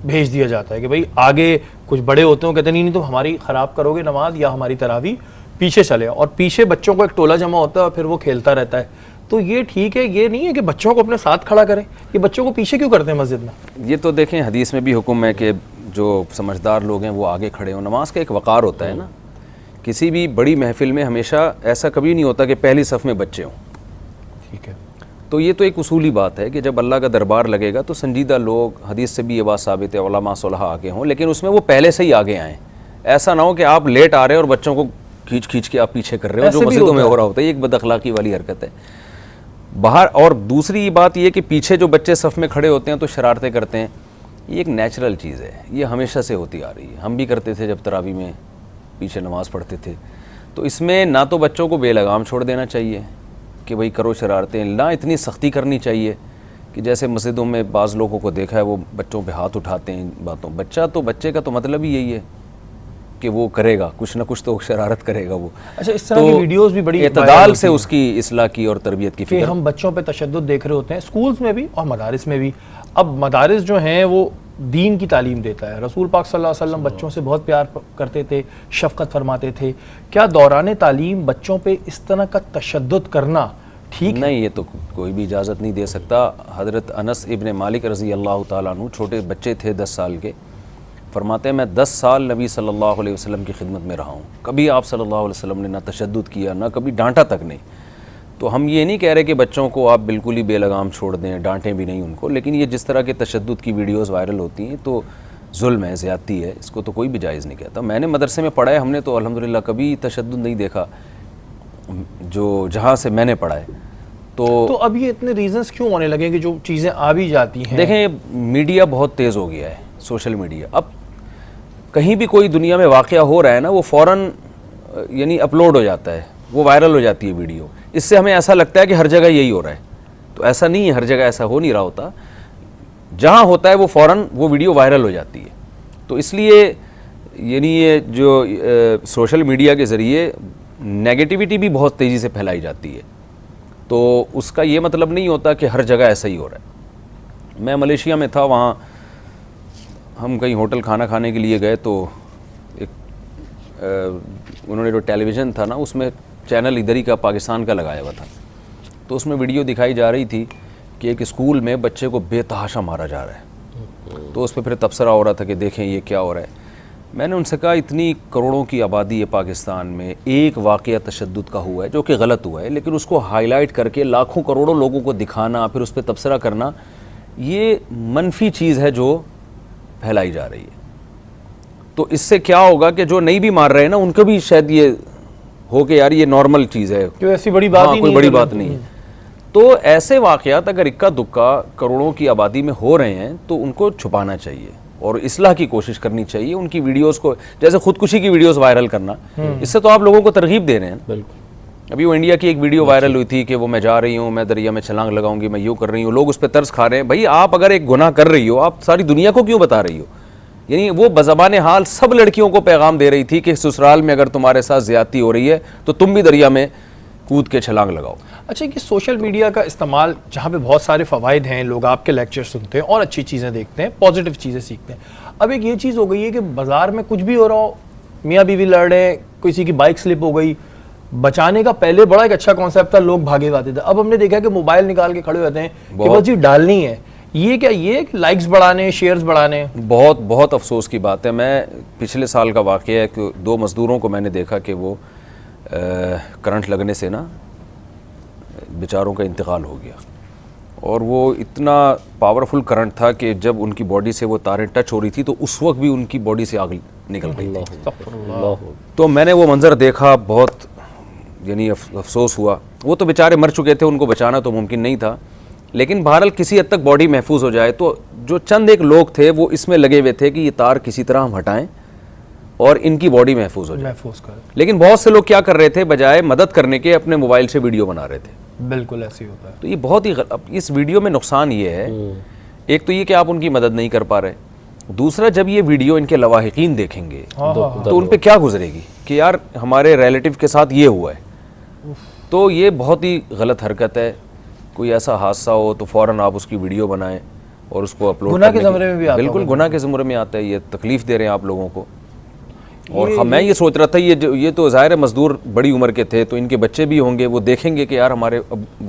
بھیج دیا جاتا ہے کہ بھائی آگے کچھ بڑے ہوتے ہیں کہتے نہیں تم ہماری خراب کرو گے نماز یا ہماری تراویح، پیچھے چلے. اور پیچھے بچوں کو ایک ٹولہ جمع ہوتا ہے اور پھر وہ کھیلتا رہتا ہے. تو یہ ٹھیک ہے، یہ نہیں ہے کہ بچوں کو اپنے ساتھ کھڑا کریں، یہ بچوں کو پیچھے کیوں کرتے ہیں مسجد میں؟ یہ تو دیکھیں حدیث میں بھی حکم ہے کہ جو سمجھدار لوگ ہیں وہ آگے کھڑے ہوں. نماز کا ایک وقار ہوتا ہے نا، کسی بھی بڑی محفل میں ہمیشہ ایسا کبھی نہیں ہوتا کہ پہلی صف میں بچے ہوں. ٹھیک ہے. تو یہ تو ایک اصولی بات ہے کہ جب اللہ کا دربار لگے گا تو سنجیدہ لوگ، حدیث سے بھی یہ بات ثابت ہے، علماء صلحاء آگے ہوں، لیکن اس میں وہ پہلے سے ہی آگے آئیں. ایسا نہ ہو کہ آپ لیٹ آ رہے ہیں اور بچوں کو کھینچ کے آپ پیچھے کر رہے ہو، جو مسجدوں میں ہو رہا ہوتا ہے. یہ ایک بد اخلاقی والی حرکت ہے باہر. اور دوسری بات یہ کہ پیچھے جو بچے صف میں کھڑے ہوتے ہیں تو شرارتیں کرتے ہیں، یہ ایک نیچرل چیز ہے، یہ ہمیشہ سے ہوتی آ رہی ہے. ہم بھی کرتے تھے جب تراویح میں پیچھے نماز پڑھتے تھے. تو اس میں نہ تو بچوں کو بے لگام چھوڑ دینا چاہیے کہ بھئی کرو شرارتیں، نہ اتنی سختی کرنی چاہیے کہ جیسے مسجدوں میں بعض لوگوں کو دیکھا ہے وہ بچوں پہ ہاتھ اٹھاتے ہیں باتوں. بچے کا تو مطلب ہی یہی ہے کہ وہ کرے گا کچھ نہ کچھ تو شرارت کرے گا وہ. اچھا اس طرح کی ویڈیوز بھی بڑی اعتدال سے اس کی اصلاح کی اور تربیت کی فکر. ہم بچوں پہ تشدد دیکھ رہے ہوتے ہیں اسکولز میں بھی اور مدارس میں بھی. اب مدارس جو ہیں وہ دین کی تعلیم دیتا ہے، رسول پاک صلی اللہ علیہ وسلم بچوں سے بہت پیار کرتے تھے، شفقت فرماتے تھے. کیا دوران تعلیم بچوں پہ اس طرح کا تشدد کرنا ٹھیک ہے؟ نہیں، یہ تو کوئی بھی اجازت نہیں دے سکتا. حضرت انس ابن مالک رضی اللہ تعالیٰ عنہ چھوٹے بچے تھے 10 سال کے، فرماتے ہیں میں 10 سال نبی صلی اللہ علیہ وسلم کی خدمت میں رہا ہوں، کبھی آپ صلی اللہ علیہ وسلم نے نہ تشدد کیا نہ کبھی ڈانٹا تک نہیں. تو ہم یہ نہیں کہہ رہے کہ بچوں کو آپ بالکل ہی بے لگام چھوڑ دیں، ڈانٹیں بھی نہیں ان کو، لیکن یہ جس طرح کے تشدد کی ویڈیوز وائرل ہوتی ہیں تو ظلم ہے، زیادتی ہے، اس کو تو کوئی بھی جائز نہیں کہتا. میں نے مدرسے میں پڑھا ہے، ہم نے تو الحمدللہ کبھی تشدد نہیں دیکھا جو جہاں سے میں نے پڑھا ہے. تو اب یہ اتنے ریزنز کیوں ہونے لگے کہ جو چیزیں آ بھی جاتی ہیں؟ دیکھیں میڈیا بہت تیز ہو گیا ہے، سوشل میڈیا. اب کہیں بھی کوئی دنیا میں واقعہ ہو رہا ہے نا، وہ فوراً یعنی اپلوڈ ہو جاتا ہے، وہ وائرل ہو جاتی ہے ویڈیو. اس سے ہمیں ایسا لگتا ہے کہ ہر جگہ یہی ہو رہا ہے، تو ایسا نہیں ہے، ہر جگہ ایسا ہو نہیں رہا ہوتا. جہاں ہوتا ہے وہ فوراً وہ ویڈیو وائرل ہو جاتی ہے. تو اس لیے یعنی یہ جو سوشل میڈیا کے ذریعے نیگیٹیوٹی بھی بہت تیزی سے پھیلائی جاتی ہے، تو اس کا یہ مطلب نہیں ہوتا کہ ہر جگہ ایسا ہی ہو رہا ہے. میں ملیشیا میں تھا، وہاں ہم کہیں ہوٹل کھانا کھانے کے لیے گئے تو ایک انہوں نے جو ٹیلی ویژن تھا نا، اس میں چینل ادھر ہی کا پاکستان کا لگایا ہوا تھا، تو اس میں ویڈیو دکھائی جا رہی تھی کہ ایک اسکول میں بچے کو بے تحاشا مارا جا رہا ہے. تو اس پہ پھر تبصرہ ہو رہا تھا کہ دیکھیں یہ کیا ہو رہا ہے. میں نے ان سے کہا اتنی کروڑوں کی آبادی ہے پاکستان میں، ایک واقعہ تشدد کا ہوا ہے جو کہ غلط ہوا ہے، لیکن اس کو ہائی لائٹ کر کے لاکھوں کروڑوں لوگوں کو دکھانا، پھر اس پہ تبصرہ کرنا، یہ منفی چیز ہے جو پھیلائی جا رہی ہے. تو اس سے کیا ہوگا کہ جو نہیں بھی مار رہے ہیں نا، ان کو بھی شاید یہ ہو کہ یار یہ نارمل چیز ہے، کوئی ایسی بڑی بات ہی کوئی بڑی بات نہیں ہے. تو ایسے واقعات اگر اکا دکا کروڑوں کی آبادی میں ہو رہے ہیں تو ان کو چھپانا چاہیے اور اصلاح کی کوشش کرنی چاہیے. ان کی ویڈیوز کو، جیسے خودکشی کی ویڈیوز وائرل کرنا، اس سے تو آپ لوگوں کو ترغیب دے رہے ہیں. بالکل. ابھی وہ انڈیا کی ایک ویڈیو وائرل ہوئی تھی کہ وہ میں جا رہی ہوں، میں دریا میں چھلانگ لگاؤں گی، میں یوں کر رہی ہوں، لوگ اس پہ ترس کھا رہے ہیں. بھائی آپ اگر ایک گناہ کر رہی ہو، آپ ساری دنیا کو کیوں بتا رہی ہو؟ یعنی وہ بزبان حال سب لڑکیوں کو پیغام دے رہی تھی کہ سسرال میں اگر تمہارے ساتھ زیادتی ہو رہی ہے تو تم بھی دریا میں کود کے چھلانگ لگاؤ. اچھا، کہ سوشل میڈیا کا استعمال جہاں پہ بہت سارے فوائد ہیں، لوگ آپ کے لیکچر سنتے ہیں اور اچھی چیزیں دیکھتے ہیں، پازیٹیو چیزیں سیکھتے ہیں. اب ایک یہ چیز ہو گئی ہے کہ بازار میں کچھ بھی ہو رہا ہو، میاں بیوی لڑ رہے ہیں، کسی کی بائک سلپ ہو گئی، بچانے کا پہلے بڑا ایک اچھا کانسیپٹ تھا، لوگ بھاگے آتے تھے. اب ہم نے دیکھا کہ موبائل نکال کے کھڑے ہوتے ہیں کہ بس جی ڈالنی ہے. یہ کیا، یہ لائکس بڑھانے، شیئرز بڑھانے؟ بہت بہت افسوس کی بات ہے. میں پچھلے سال کا واقعہ ہے کہ 2 مزدوروں کو میں نے دیکھا کہ وہ کرنٹ لگنے سے نا بیچاروں کا انتقال ہو گیا، اور وہ اتنا پاورفل کرنٹ تھا کہ جب ان کی باڈی سے وہ تاریں ٹچ ہو رہی تھی تو اس وقت بھی ان کی باڈی سے آگ نکل رہی تھی. تو میں نے وہ منظر دیکھا، بہت یعنی افسوس ہوا. وہ تو بیچارے مر چکے تھے، ان کو بچانا تو ممکن نہیں تھا، لیکن بہرحال کسی حد تک باڈی محفوظ ہو جائے. تو جو چند ایک لوگ تھے وہ اس میں لگے ہوئے تھے کہ یہ تار کسی طرح ہم ہٹائیں اور ان کی باڈی محفوظ ہو جائے. لیکن بہت سے لوگ کیا کر رہے تھے، بجائے مدد کرنے کے اپنے موبائل سے ویڈیو بنا رہے تھے. بالکل ایسے ہی ہوتا ہے. تو یہ بہت ہی اس ویڈیو میں نقصان یہ ہے، ایک تو یہ کہ آپ ان کی مدد نہیں کر پا رہے، دوسرا جب یہ ویڈیو ان کے لواحقین دیکھیں گے تو ان پہ کیا گزرے گی کہ یار ہمارے ریلیٹیو کے ساتھ یہ ہوا ہے. تو یہ بہت ہی غلط حرکت ہے. کوئی ایسا حادثہ ہو تو فوراً آپ اس کی ویڈیو بنائیں اور اس کو اپلوڈ گناہ کے زمرے میں بھی آتا ہے. بالکل گناہ کے زمرے میں آتا ہے. یہ تکلیف دے رہے ہیں آپ لوگوں کو. اور میں یہ سوچ رہا تھا یہ تو ظاہر مزدور بڑی عمر کے تھے، تو ان کے بچے بھی ہوں گے، وہ دیکھیں گے کہ یار ہمارے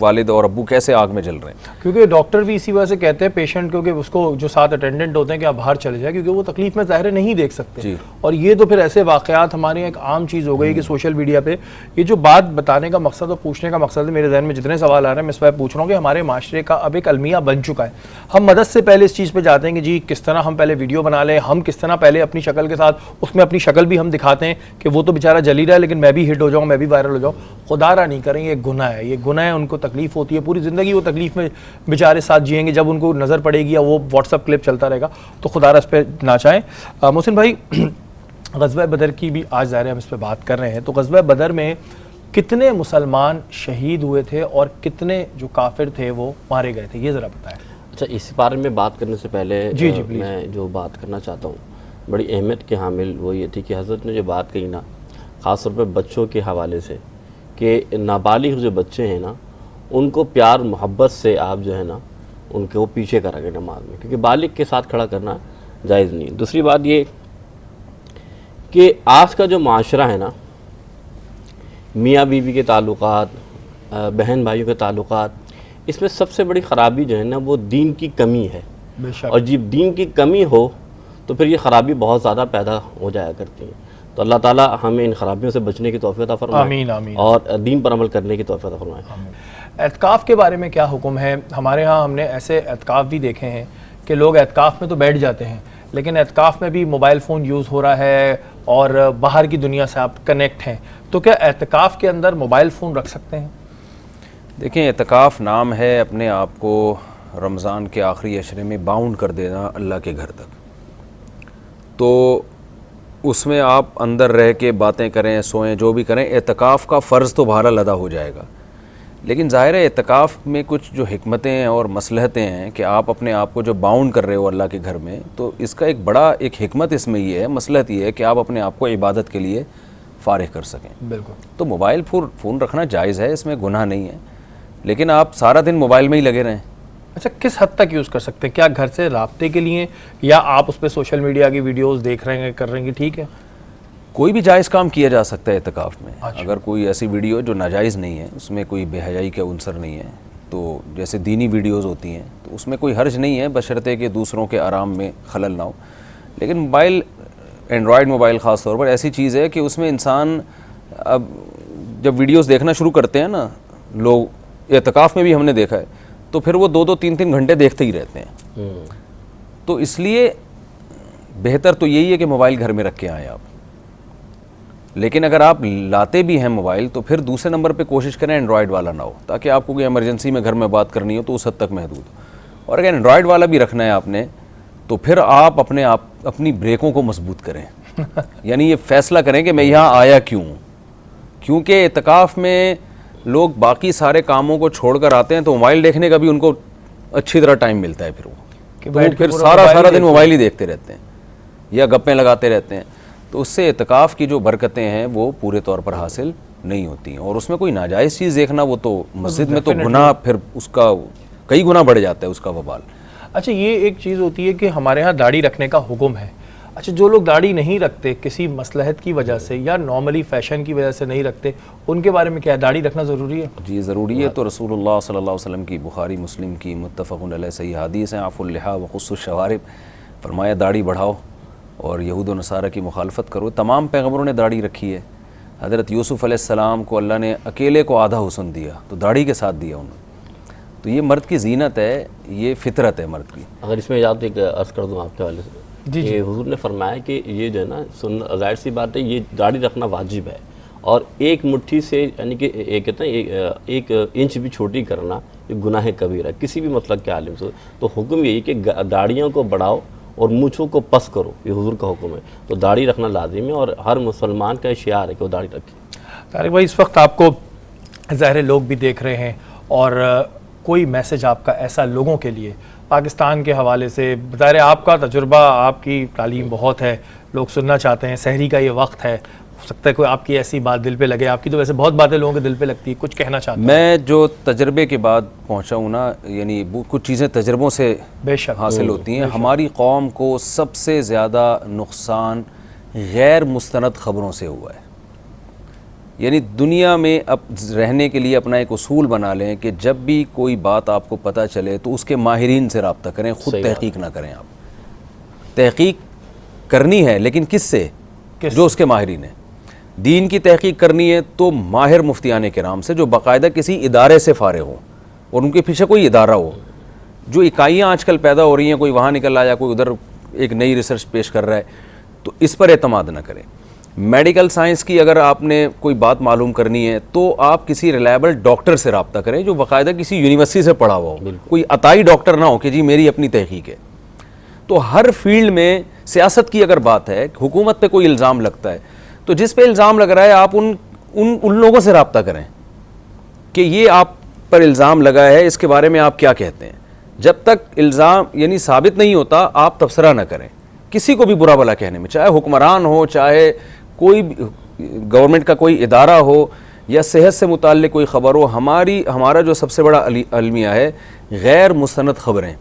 والد اور ابو کیسے آگ میں جل رہے ہیں. کیونکہ ڈاکٹر بھی اسی وجہ سے کہتے ہیں پیشنٹ کیونکہ اس کو جو ساتھ اٹینڈنٹ ہوتے ہیں کہ آپ باہر چلے جائیں، کیونکہ وہ تکلیف میں ظاہر نہیں دیکھ سکتے. اور یہ تو پھر ایسے واقعات ہماری ایک عام چیز ہو گئی کہ سوشل میڈیا پہ یہ جو بات بتانے کا مقصد اور پوچھنے کا مقصد ہے، میرے ذہن میں جتنے سوال آ رہے ہیں میں اس وقت پوچھ رہا ہوں کہ ہمارے معاشرے کا اب ایک المیہ بن چکا ہے. ہم مدد سے پہلے اس چیز پہ جاتے ہیں کہ جی کس طرح ہم پہلے ویڈیو بنا لیں، ہم کس طرح پہلے اپنی شکل کے ساتھ اس میں اپنی شکل بھی ہم دکھاتے ہیں کہ وہ تو بیچارہ جل ہی رہا ہے لیکن میں بھی ہٹ ہو جاؤں، میں بھی وائرل ہو جاؤں. خدا را نہیں کریں، یہ گناہ ہے. یہ گناہ ہے، ان کو تکلیف ہوتی ہے، پوری زندگی وہ تکلیف میں بیچارے ساتھ جئیں گے. جب ان کو نظر پڑے گی یا وہ واٹس ایپ کلپ چلتا رہے گا تو خدا را اس پہ نہ چاہیں. محسن بھائی، غزوہ بدر کی بھی آج ظاہر ہم اس پہ بات کر رہے ہیں، تو غزوہ بدر میں کتنے مسلمان شہید ہوئے تھے اور کتنے جو کافر تھے وہ مارے گئے تھے، یہ ذرا بتائیں. اچھا، اس بارے میں بات کرنے سے پہلے میں جو بات کرنا چاہتا ہوں، بڑی اہمیت کے حامل وہ یہ تھی کہ حضرت نے جو بات کہی نا، خاص طور پہ بچوں کے حوالے سے، کہ نابالغ جو بچے ہیں نا ان کو پیار محبت سے آپ جو ہے نا ان کو پیچھے کرا گے نماز میں، کیونکہ بالغ کے ساتھ کھڑا کرنا جائز نہیں. دوسری بات یہ کہ آج کا جو معاشرہ ہے نا، میاں بیوی کے تعلقات، بہن بھائیوں کے تعلقات، اس میں سب سے بڑی خرابی جو ہے نا وہ دین کی کمی ہے. بے شک. اور جب دین کی کمی ہو تو پھر یہ خرابی بہت زیادہ پیدا ہو جایا کرتی ہیں. تو اللہ تعالیٰ ہمیں ان خرابیوں سے بچنے کی توفیق عطا فرمائے. آمین آمین. اور دین پر عمل کرنے کی توفیق عطا فرمائے. اعتکاف کے بارے میں کیا حکم ہے؟ ہمارے ہاں ہم نے ایسے اعتکاف بھی دیکھے ہیں کہ لوگ اعتکاف میں تو بیٹھ جاتے ہیں لیکن اعتکاف میں بھی موبائل فون یوز ہو رہا ہے اور باہر کی دنیا سے آپ کنیکٹ ہیں، تو کیا اعتکاف کے اندر موبائل فون رکھ سکتے ہیں؟ دیکھیں، اعتکاف نام ہے اپنے آپ کو رمضان کے آخری عشرے میں باؤنڈ کر دینا اللہ کے گھر تک. تو اس میں آپ اندر رہ کے باتیں کریں، سوئیں، جو بھی کریں، اعتکاف کا فرض تو بہرحال ادا ہو جائے گا. لیکن ظاہر ہے اعتکاف میں کچھ جو حکمتیں اور مصلحتیں ہیں کہ آپ اپنے آپ کو جو باؤنڈ کر رہے ہو اللہ کے گھر میں، تو اس کا ایک حکمت اس میں یہ ہے، مصلحت یہ ہے کہ آپ اپنے آپ کو عبادت کے لیے فارغ کر سکیں. بالکل. تو موبائل فون رکھنا جائز ہے، اس میں گناہ نہیں ہے، لیکن آپ سارا دن موبائل میں ہی لگے رہیں. اچھا، کس حد تک یوز کر سکتے ہیں؟ کیا گھر سے رابطے کے لیے یا آپ اس پہ سوشل میڈیا کی ویڈیوز دیکھ رہے ہیں، کر رہے ہیں، ٹھیک ہے؟ کوئی بھی جائز کام کیا جا سکتا ہے اعتکاف میں. اگر کوئی ایسی ویڈیو جو ناجائز نہیں ہے، اس میں کوئی بے حیائی کا عنصر نہیں ہے، تو جیسے دینی ویڈیوز ہوتی ہیں تو اس میں کوئی حرج نہیں ہے، بشرطے کہ دوسروں کے آرام میں خلل نہ ہو. لیکن موبائل، اینڈرائڈ موبائل خاص طور پر ایسی چیز ہے کہ اس میں انسان اب جب ویڈیوز دیکھنا شروع کرتے ہیں نا لوگ، اعتکاف میں بھی ہم نے دیکھا ہے، تو پھر وہ 2-3 گھنٹے دیکھتے ہی رہتے ہیں. تو اس لیے بہتر تو یہی ہے کہ موبائل گھر میں رکھ کے آئیں آپ. لیکن اگر آپ لاتے بھی ہیں موبائل تو پھر دوسرے نمبر پہ کوشش کریں اینڈرائڈ والا نہ ہو، تاکہ آپ کو کوئی ایمرجنسی میں گھر میں بات کرنی ہو تو اس حد تک محدود ہو. اور اگر اینڈرائڈ والا بھی رکھنا ہے آپ نے تو پھر آپ اپنی بریکوں کو مضبوط کریں. یعنی یہ فیصلہ کریں کہ میں یہاں آیا کیوں. کیونکہ اعتکاف میں لوگ باقی سارے کاموں کو چھوڑ کر آتے ہیں تو موبائل دیکھنے کا بھی ان کو اچھی طرح ٹائم ملتا ہے. پھر وہ پھر سارا دن موبائل ہی دیکھتے رہتے ہیں یا گپیں لگاتے رہتے ہیں. تو اس سے اعتکاف کی جو برکتیں ہیں وہ پورے طور پر حاصل نہیں ہوتی ہیں. اور اس میں کوئی ناجائز چیز دیکھنا، وہ تو مسجد میں تو گناہ پھر اس کا کئی گنا بڑھ جاتا ہے اس کا وبال. اچھا، یہ ایک چیز ہوتی ہے کہ ہمارے ہاں داڑھی رکھنے کا حکم ہے. اچھا، جو لوگ داڑھی نہیں رکھتے کسی مصلحت کی وجہ سے یا نارملی فیشن کی وجہ سے نہیں رکھتے، ان کے بارے میں کیا داڑھی رکھنا ضروری ہے؟ جی ضروری ہے. تو رسول اللہ صلی اللہ علیہ وسلم کی بخاری مسلم کی متفق علیہ صحیح حدیث ہیں، عفو اللحیٰ وقص الشوارب، فرمایا داڑھی بڑھاؤ اور یہود و نصارہ کی مخالفت کرو. تمام پیغمبروں نے داڑھی رکھی ہے. حضرت یوسف علیہ السلام کو اللہ نے اکیلے کو آدھا حسن دیا تو داڑھی کے ساتھ دیا انہوں نے. تو یہ مرد کی زینت ہے، یہ فطرت ہے مرد کی. اگر اس میں اجازت ایک عرض کر دوں آپ کے حوالے سے، کہ حضور نے فرمایا کہ یہ جو ہے نا ظاہر سی بات ہے، یہ داڑھی رکھنا واجب ہے. اور ایک مٹھی سے یعنی کہ کہتے ہیں ایک انچ بھی چھوٹی کرنا یہ گناہ کبیرہ ہے کسی بھی مسلک کے عالم سے. تو حکم یہی کہ داڑھیوں کو بڑھاؤ اور مونچھوں کو پس کرو، یہ حضور کا حکم ہے. تو داڑھی رکھنا لازم ہے اور ہر مسلمان کا شعار ہے کہ وہ داڑھی رکھے. طارق بھائی، اس وقت آپ کو ظاہر لوگ بھی دیکھ رہے ہیں اور کوئی میسج آپ کا ایسا لوگوں کے لیے پاکستان کے حوالے سے؟ ظاہر آپ کا تجربہ، آپ کی تعلیم بہت ہے، لوگ سننا چاہتے ہیں، سحری کا یہ وقت ہے، ہو سکتا ہے کوئی آپ کی ایسی بات دل پہ لگے. آپ کی تو ویسے بہت باتیں لوگوں کے دل پہ لگتی ہیں، کچھ کہنا چاہتے ہیں؟ میں جو تجربے کے بعد پہنچا ہوں نا، یعنی کچھ چیزیں تجربوں سے بے شک حاصل ہوتی ہیں. ہماری قوم کو سب سے زیادہ نقصان غیر مستند خبروں سے ہوا ہے. یعنی دنیا میں اب رہنے کے لیے اپنا ایک اصول بنا لیں کہ جب بھی کوئی بات آپ کو پتہ چلے تو اس کے ماہرین سے رابطہ کریں، خود تحقیق نہ کریں. آپ تحقیق کرنی ہے لیکن کس سے؟ جو اس کے ماہرین ہیں. دین کی تحقیق کرنی ہے تو ماہر مفتیان کرام سے جو باقاعدہ کسی ادارے سے فارغ ہوں اور ان کے پیچھے کوئی ادارہ ہو. جو اکائیاں آج کل پیدا ہو رہی ہیں، کوئی وہاں نکل آیا، کوئی ادھر ایک نئی ریسرچ پیش کر رہا ہے، تو اس پر اعتماد نہ کریں. میڈیکل سائنس کی اگر آپ نے کوئی بات معلوم کرنی ہے تو آپ کسی ریلائبل ڈاکٹر سے رابطہ کریں جو باقاعدہ کسی یونیورسٹی سے پڑھا ہوا ہو. کوئی عطائی ڈاکٹر نہ ہو کہ جی میری اپنی تحقیق ہے. تو ہر فیلڈ میں سیاست کی اگر بات ہے، حکومت پہ کوئی الزام لگتا ہے تو جس پہ الزام لگ رہا ہے آپ ان لوگوں سے رابطہ کریں کہ یہ آپ پر الزام لگا ہے، اس کے بارے میں آپ کیا کہتے ہیں. جب تک الزام یعنی ثابت نہیں ہوتا آپ تبصرہ نہ کریں کسی کو بھی برا بھلا کہنے میں، چاہے حکمران ہو، چاہے کوئی گورنمنٹ کا کوئی ادارہ ہو یا صحت سے متعلق کوئی خبر ہو. ہمارا جو سب سے بڑا المیہ ہے غیر مستند خبریں،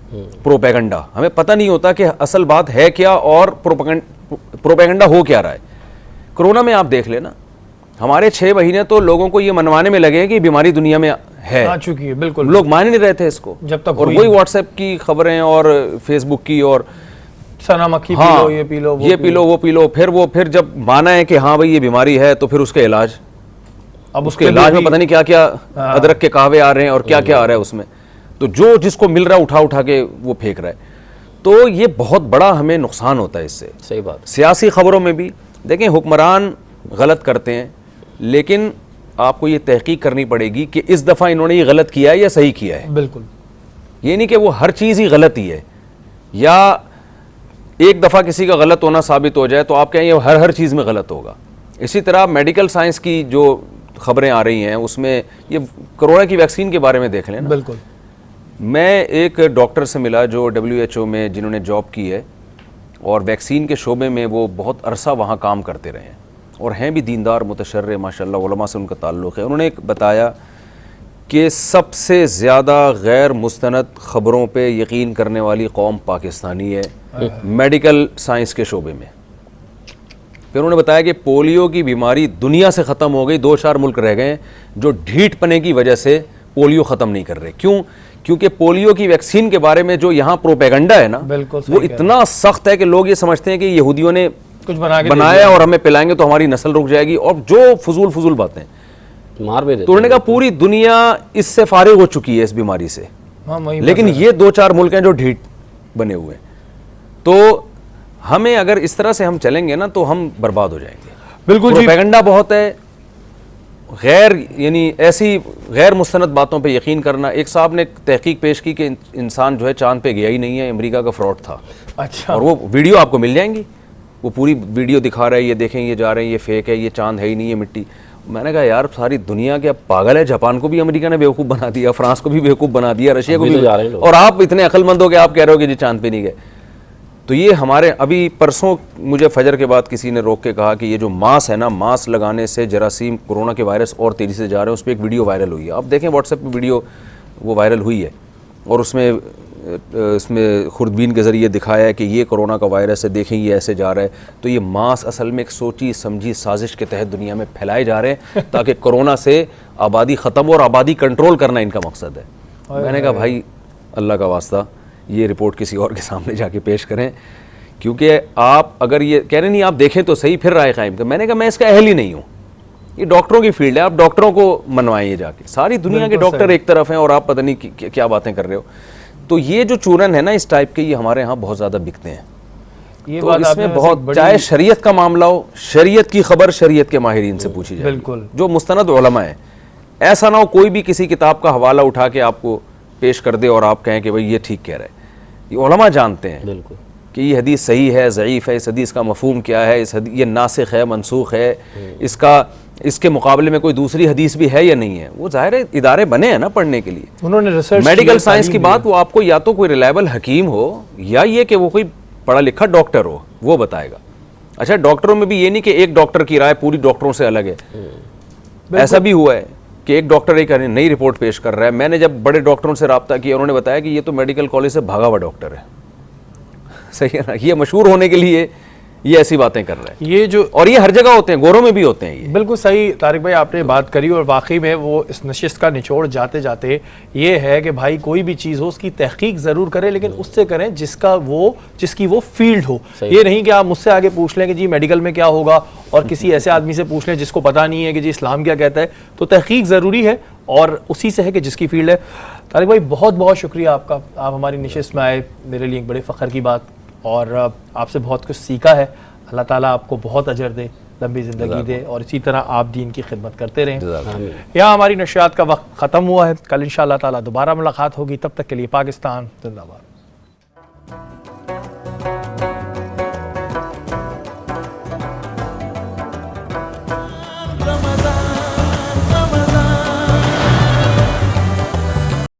پروپیگنڈا. ہمیں پتہ نہیں ہوتا کہ اصل بات ہے کیا اور پروپیگنڈا ہو کیا رہا ہے. کرونا میں آپ دیکھ لینا، ہمارے 6 مہینے تو لوگوں کو یہ منوانے میں لگے ہیں کہ یہ بیماری دنیا میں ہے, آ چکی ہے, بالکل لوگ مان ہی نہیں رہے تھے اس کو جب تک اور وہی واٹس ایپ کی خبریں اور فیس بک کی اور سنا مکھی پی لو, یہ پی لو, یہ پی لو, وہ پی لو, پھر جب مانا ہے کہ ہاں بھائی یہ بیماری ہے تو پھر اس کا علاج, اب اس کے علاج میں پتہ نہیں کیا کیا ادرک کے قہوے آ رہے ہیں اور کیا کیا آ رہا ہے اس میں, تو جو جس کو مل رہا ہے اٹھا کے وہ پھینک رہا ہے. تو یہ بہت بڑا ہمیں نقصان ہوتا ہے اس سے. صحیح بات. سیاسی خبروں میں بھی دیکھیں حکمران غلط کرتے ہیں, لیکن آپ کو یہ تحقیق کرنی پڑے گی کہ اس دفعہ انہوں نے یہ غلط کیا ہے یا صحیح کیا ہے. بالکل یہ نہیں کہ وہ ہر چیز ہی غلط ہی ہے, یا ایک دفعہ کسی کا غلط ہونا ثابت ہو جائے تو آپ کہیں یہ ہر چیز میں غلط ہوگا. اسی طرح میڈیکل سائنس کی جو خبریں آ رہی ہیں اس میں یہ کرونا کی ویکسین کے بارے میں دیکھ لیں نا. بالکل. میں ایک ڈاکٹر سے ملا جو WHO میں جنہوں نے جاب کی ہے اور ویکسین کے شعبے میں وہ بہت عرصہ وہاں کام کرتے رہے ہیں اور ہیں بھی دیندار متشرع ماشاءاللہ, علماء سے ان کا تعلق ہے. انہوں نے ایک بتایا کہ سب سے زیادہ غیر مستند خبروں پہ یقین کرنے والی قوم پاکستانی ہے میڈیکل سائنس کے شعبے میں. پھر انہوں نے بتایا کہ پولیو کی بیماری دنیا سے ختم ہو گئی, 2-4 ملک رہ گئے ہیں جو ڈھیٹ پنے کی وجہ سے پولیو ختم نہیں کر رہے. کیوں؟ کیونکہ پولیو کی ویکسین کے بارے میں جو یہاں پروپیگنڈا ہے نا وہ اتنا سخت ہے کہ لوگ یہ سمجھتے ہیں کہ یہودیوں نے کچھ بنایا اور ہمیں پلائیں گے تو ہماری نسل رک جائے گی, اور جو فضول باتیں مار بھی دیتے. تو انہوں نے کہا پوری دنیا اس سے فارغ ہو چکی ہے اس بیماری سے, لیکن یہ 2-4 ملک ہیں جو ڈھیٹ بنے ہوئے ہیں. تو ہمیں اگر اس طرح سے ہم چلیں گے نا تو ہم برباد ہو جائیں گے. بالکل. پروپیگنڈا بہت ہے, یعنی ایسی غیر مستند باتوں پہ یقین کرنا. ایک صاحب نے تحقیق پیش کی کہ انسان جو ہے چاند پہ گیا ہی نہیں ہے, امریکہ کا فراڈ تھا. اچھا. اور وہ ویڈیو آپ کو مل جائیں گی, وہ پوری ویڈیو دکھا رہا ہے, یہ دیکھیں یہ جا رہے ہیں, یہ فیک ہے, یہ چاند ہے ہی نہیں, یہ مٹی. میں نے کہا یار ساری دنیا کیا پاگل ہے, جاپان کو بھی امریکہ نے بیوقوف بنا دیا, فرانس کو بھی بیوقوف بنا دیا, رشیا کو بھی, اور آپ اتنے عقل مند ہو کہ آپ کہہ رہے ہو کہ جی چاند پہ نہیں گئے. تو یہ ہمارے ابھی پرسوں مجھے فجر کے بعد کسی نے روک کے کہا کہ یہ جو ماسک ہے نا, ماسک لگانے سے جراثیم کورونا کے وائرس اور تیزی سے جا رہے ہیں. اس پہ ایک ویڈیو وائرل ہوئی ہے, آپ دیکھیں واٹس ایپ پہ ویڈیو وہ وائرل ہوئی ہے, اور اس میں خوردبین کے ذریعے دکھایا ہے کہ یہ کورونا کا وائرس ہے, دیکھیں یہ ایسے جا رہا ہے. تو یہ ماسک اصل میں ایک سوچی سمجھی سازش کے تحت دنیا میں پھیلائے جا رہے ہیں تاکہ کورونا سے آبادی ختم ہو, اور آبادی کنٹرول کرنا ان کا مقصد ہے. میں نے کہا بھائی اللہ کا واسطہ یہ رپورٹ کسی اور کے سامنے جا کے پیش کریں, کیونکہ آپ اگر یہ کہہ رہے نہیں آپ دیکھیں تو صحیح پھر رائے قائم کریں. میں نے کہا میں اس کا اہل ہی نہیں ہوں, یہ ڈاکٹروں کی فیلڈ ہے, آپ ڈاکٹروں کو منوائیں یہ جا کے. ساری دنیا کے ڈاکٹر ایک طرف ہیں اور آپ پتہ نہیں کیا باتیں کر رہے ہو. تو یہ جو چورن ہے نا اس ٹائپ کے, یہ ہمارے ہاں بہت زیادہ بکتے ہیں. تو اس میں بہت, چاہے شریعت کا معاملہ ہو, شریعت کی خبر شریعت کے ماہرین سے پوچھی جائے, بالکل جو مستند علماء ہیں. ایسا نہ ہو کوئی بھی کسی کتاب کا حوالہ اٹھا کے آپ کو پیش کر دے اور آپ کہیں کہ بھئی یہ ٹھیک کہہ رہے ہیں. یہ علماء جانتے ہیں بالکل کہ یہ حدیث صحیح ہے, ضعیف ہے, اس حدیث کا مفہوم کیا ہے, یہ ناسخ ہے, منسوخ ہے, اس کے مقابلے میں کوئی دوسری حدیث بھی ہے یا نہیں ہے. وہ ظاہر ہے ادارے بنے ہیں نا پڑھنے کے لیے. انہوں نے ریسرچ میڈیکل سائنس کی بات, وہ آپ کو یا تو کوئی ریلائبل حکیم ہو یا یہ کہ وہ کوئی پڑھا لکھا ڈاکٹر ہو, وہ بتائے گا. اچھا ڈاکٹروں میں بھی یہ نہیں کہ ایک ڈاکٹر کی رائے پوری ڈاکٹروں سے الگ ہے. ایسا بھی ہوا ہے کہ ایک ڈاکٹر ایک نئی رپورٹ پیش کر رہا ہے. میں نے جب بڑے ڈاکٹروں سے رابطہ کیا, انہوں نے بتایا کہ یہ تو میڈیکل کالج سے بھاگا ہوا ڈاکٹر ہے. صحیح ہے نا, یہ مشہور ہونے کے لیے یہ ایسی باتیں کر رہا ہے. یہ جو, اور یہ ہر جگہ ہوتے ہیں, گوروں میں بھی ہوتے ہیں یہ. بالکل صحیح طارق بھائی آپ نے بات کری, اور واقعی میں وہ اس نشست کا نچوڑ جاتے جاتے یہ ہے کہ بھائی کوئی بھی چیز ہو اس کی تحقیق ضرور کریں, لیکن اس سے کریں جس کی وہ فیلڈ ہو. یہ نہیں کہ آپ مجھ سے آگے پوچھ لیں کہ جی میڈیکل میں کیا ہوگا, اور کسی ایسے آدمی سے پوچھ لیں جس کو پتہ نہیں ہے کہ جی اسلام کیا کہتا ہے. تو تحقیق ضروری ہے اور اسی سے ہے کہ جس کی فیلڈ ہے. طارق بھائی بہت بہت شکریہ آپ کا, آپ ہماری نشست میں آئے, میرے لیے ایک بڑے فخر کی بات, اور آپ سے بہت کچھ سیکھا ہے. اللہ تعالیٰ آپ کو بہت اجر دے, لمبی زندگی دے, اور اسی طرح آپ دین کی خدمت کرتے رہیں. یہاں ہماری نشریات کا وقت ختم ہوا ہے. کل انشاءاللہ تعالیٰ دوبارہ ملاقات ہوگی. تب تک کے لیے پاکستان زندہ باد.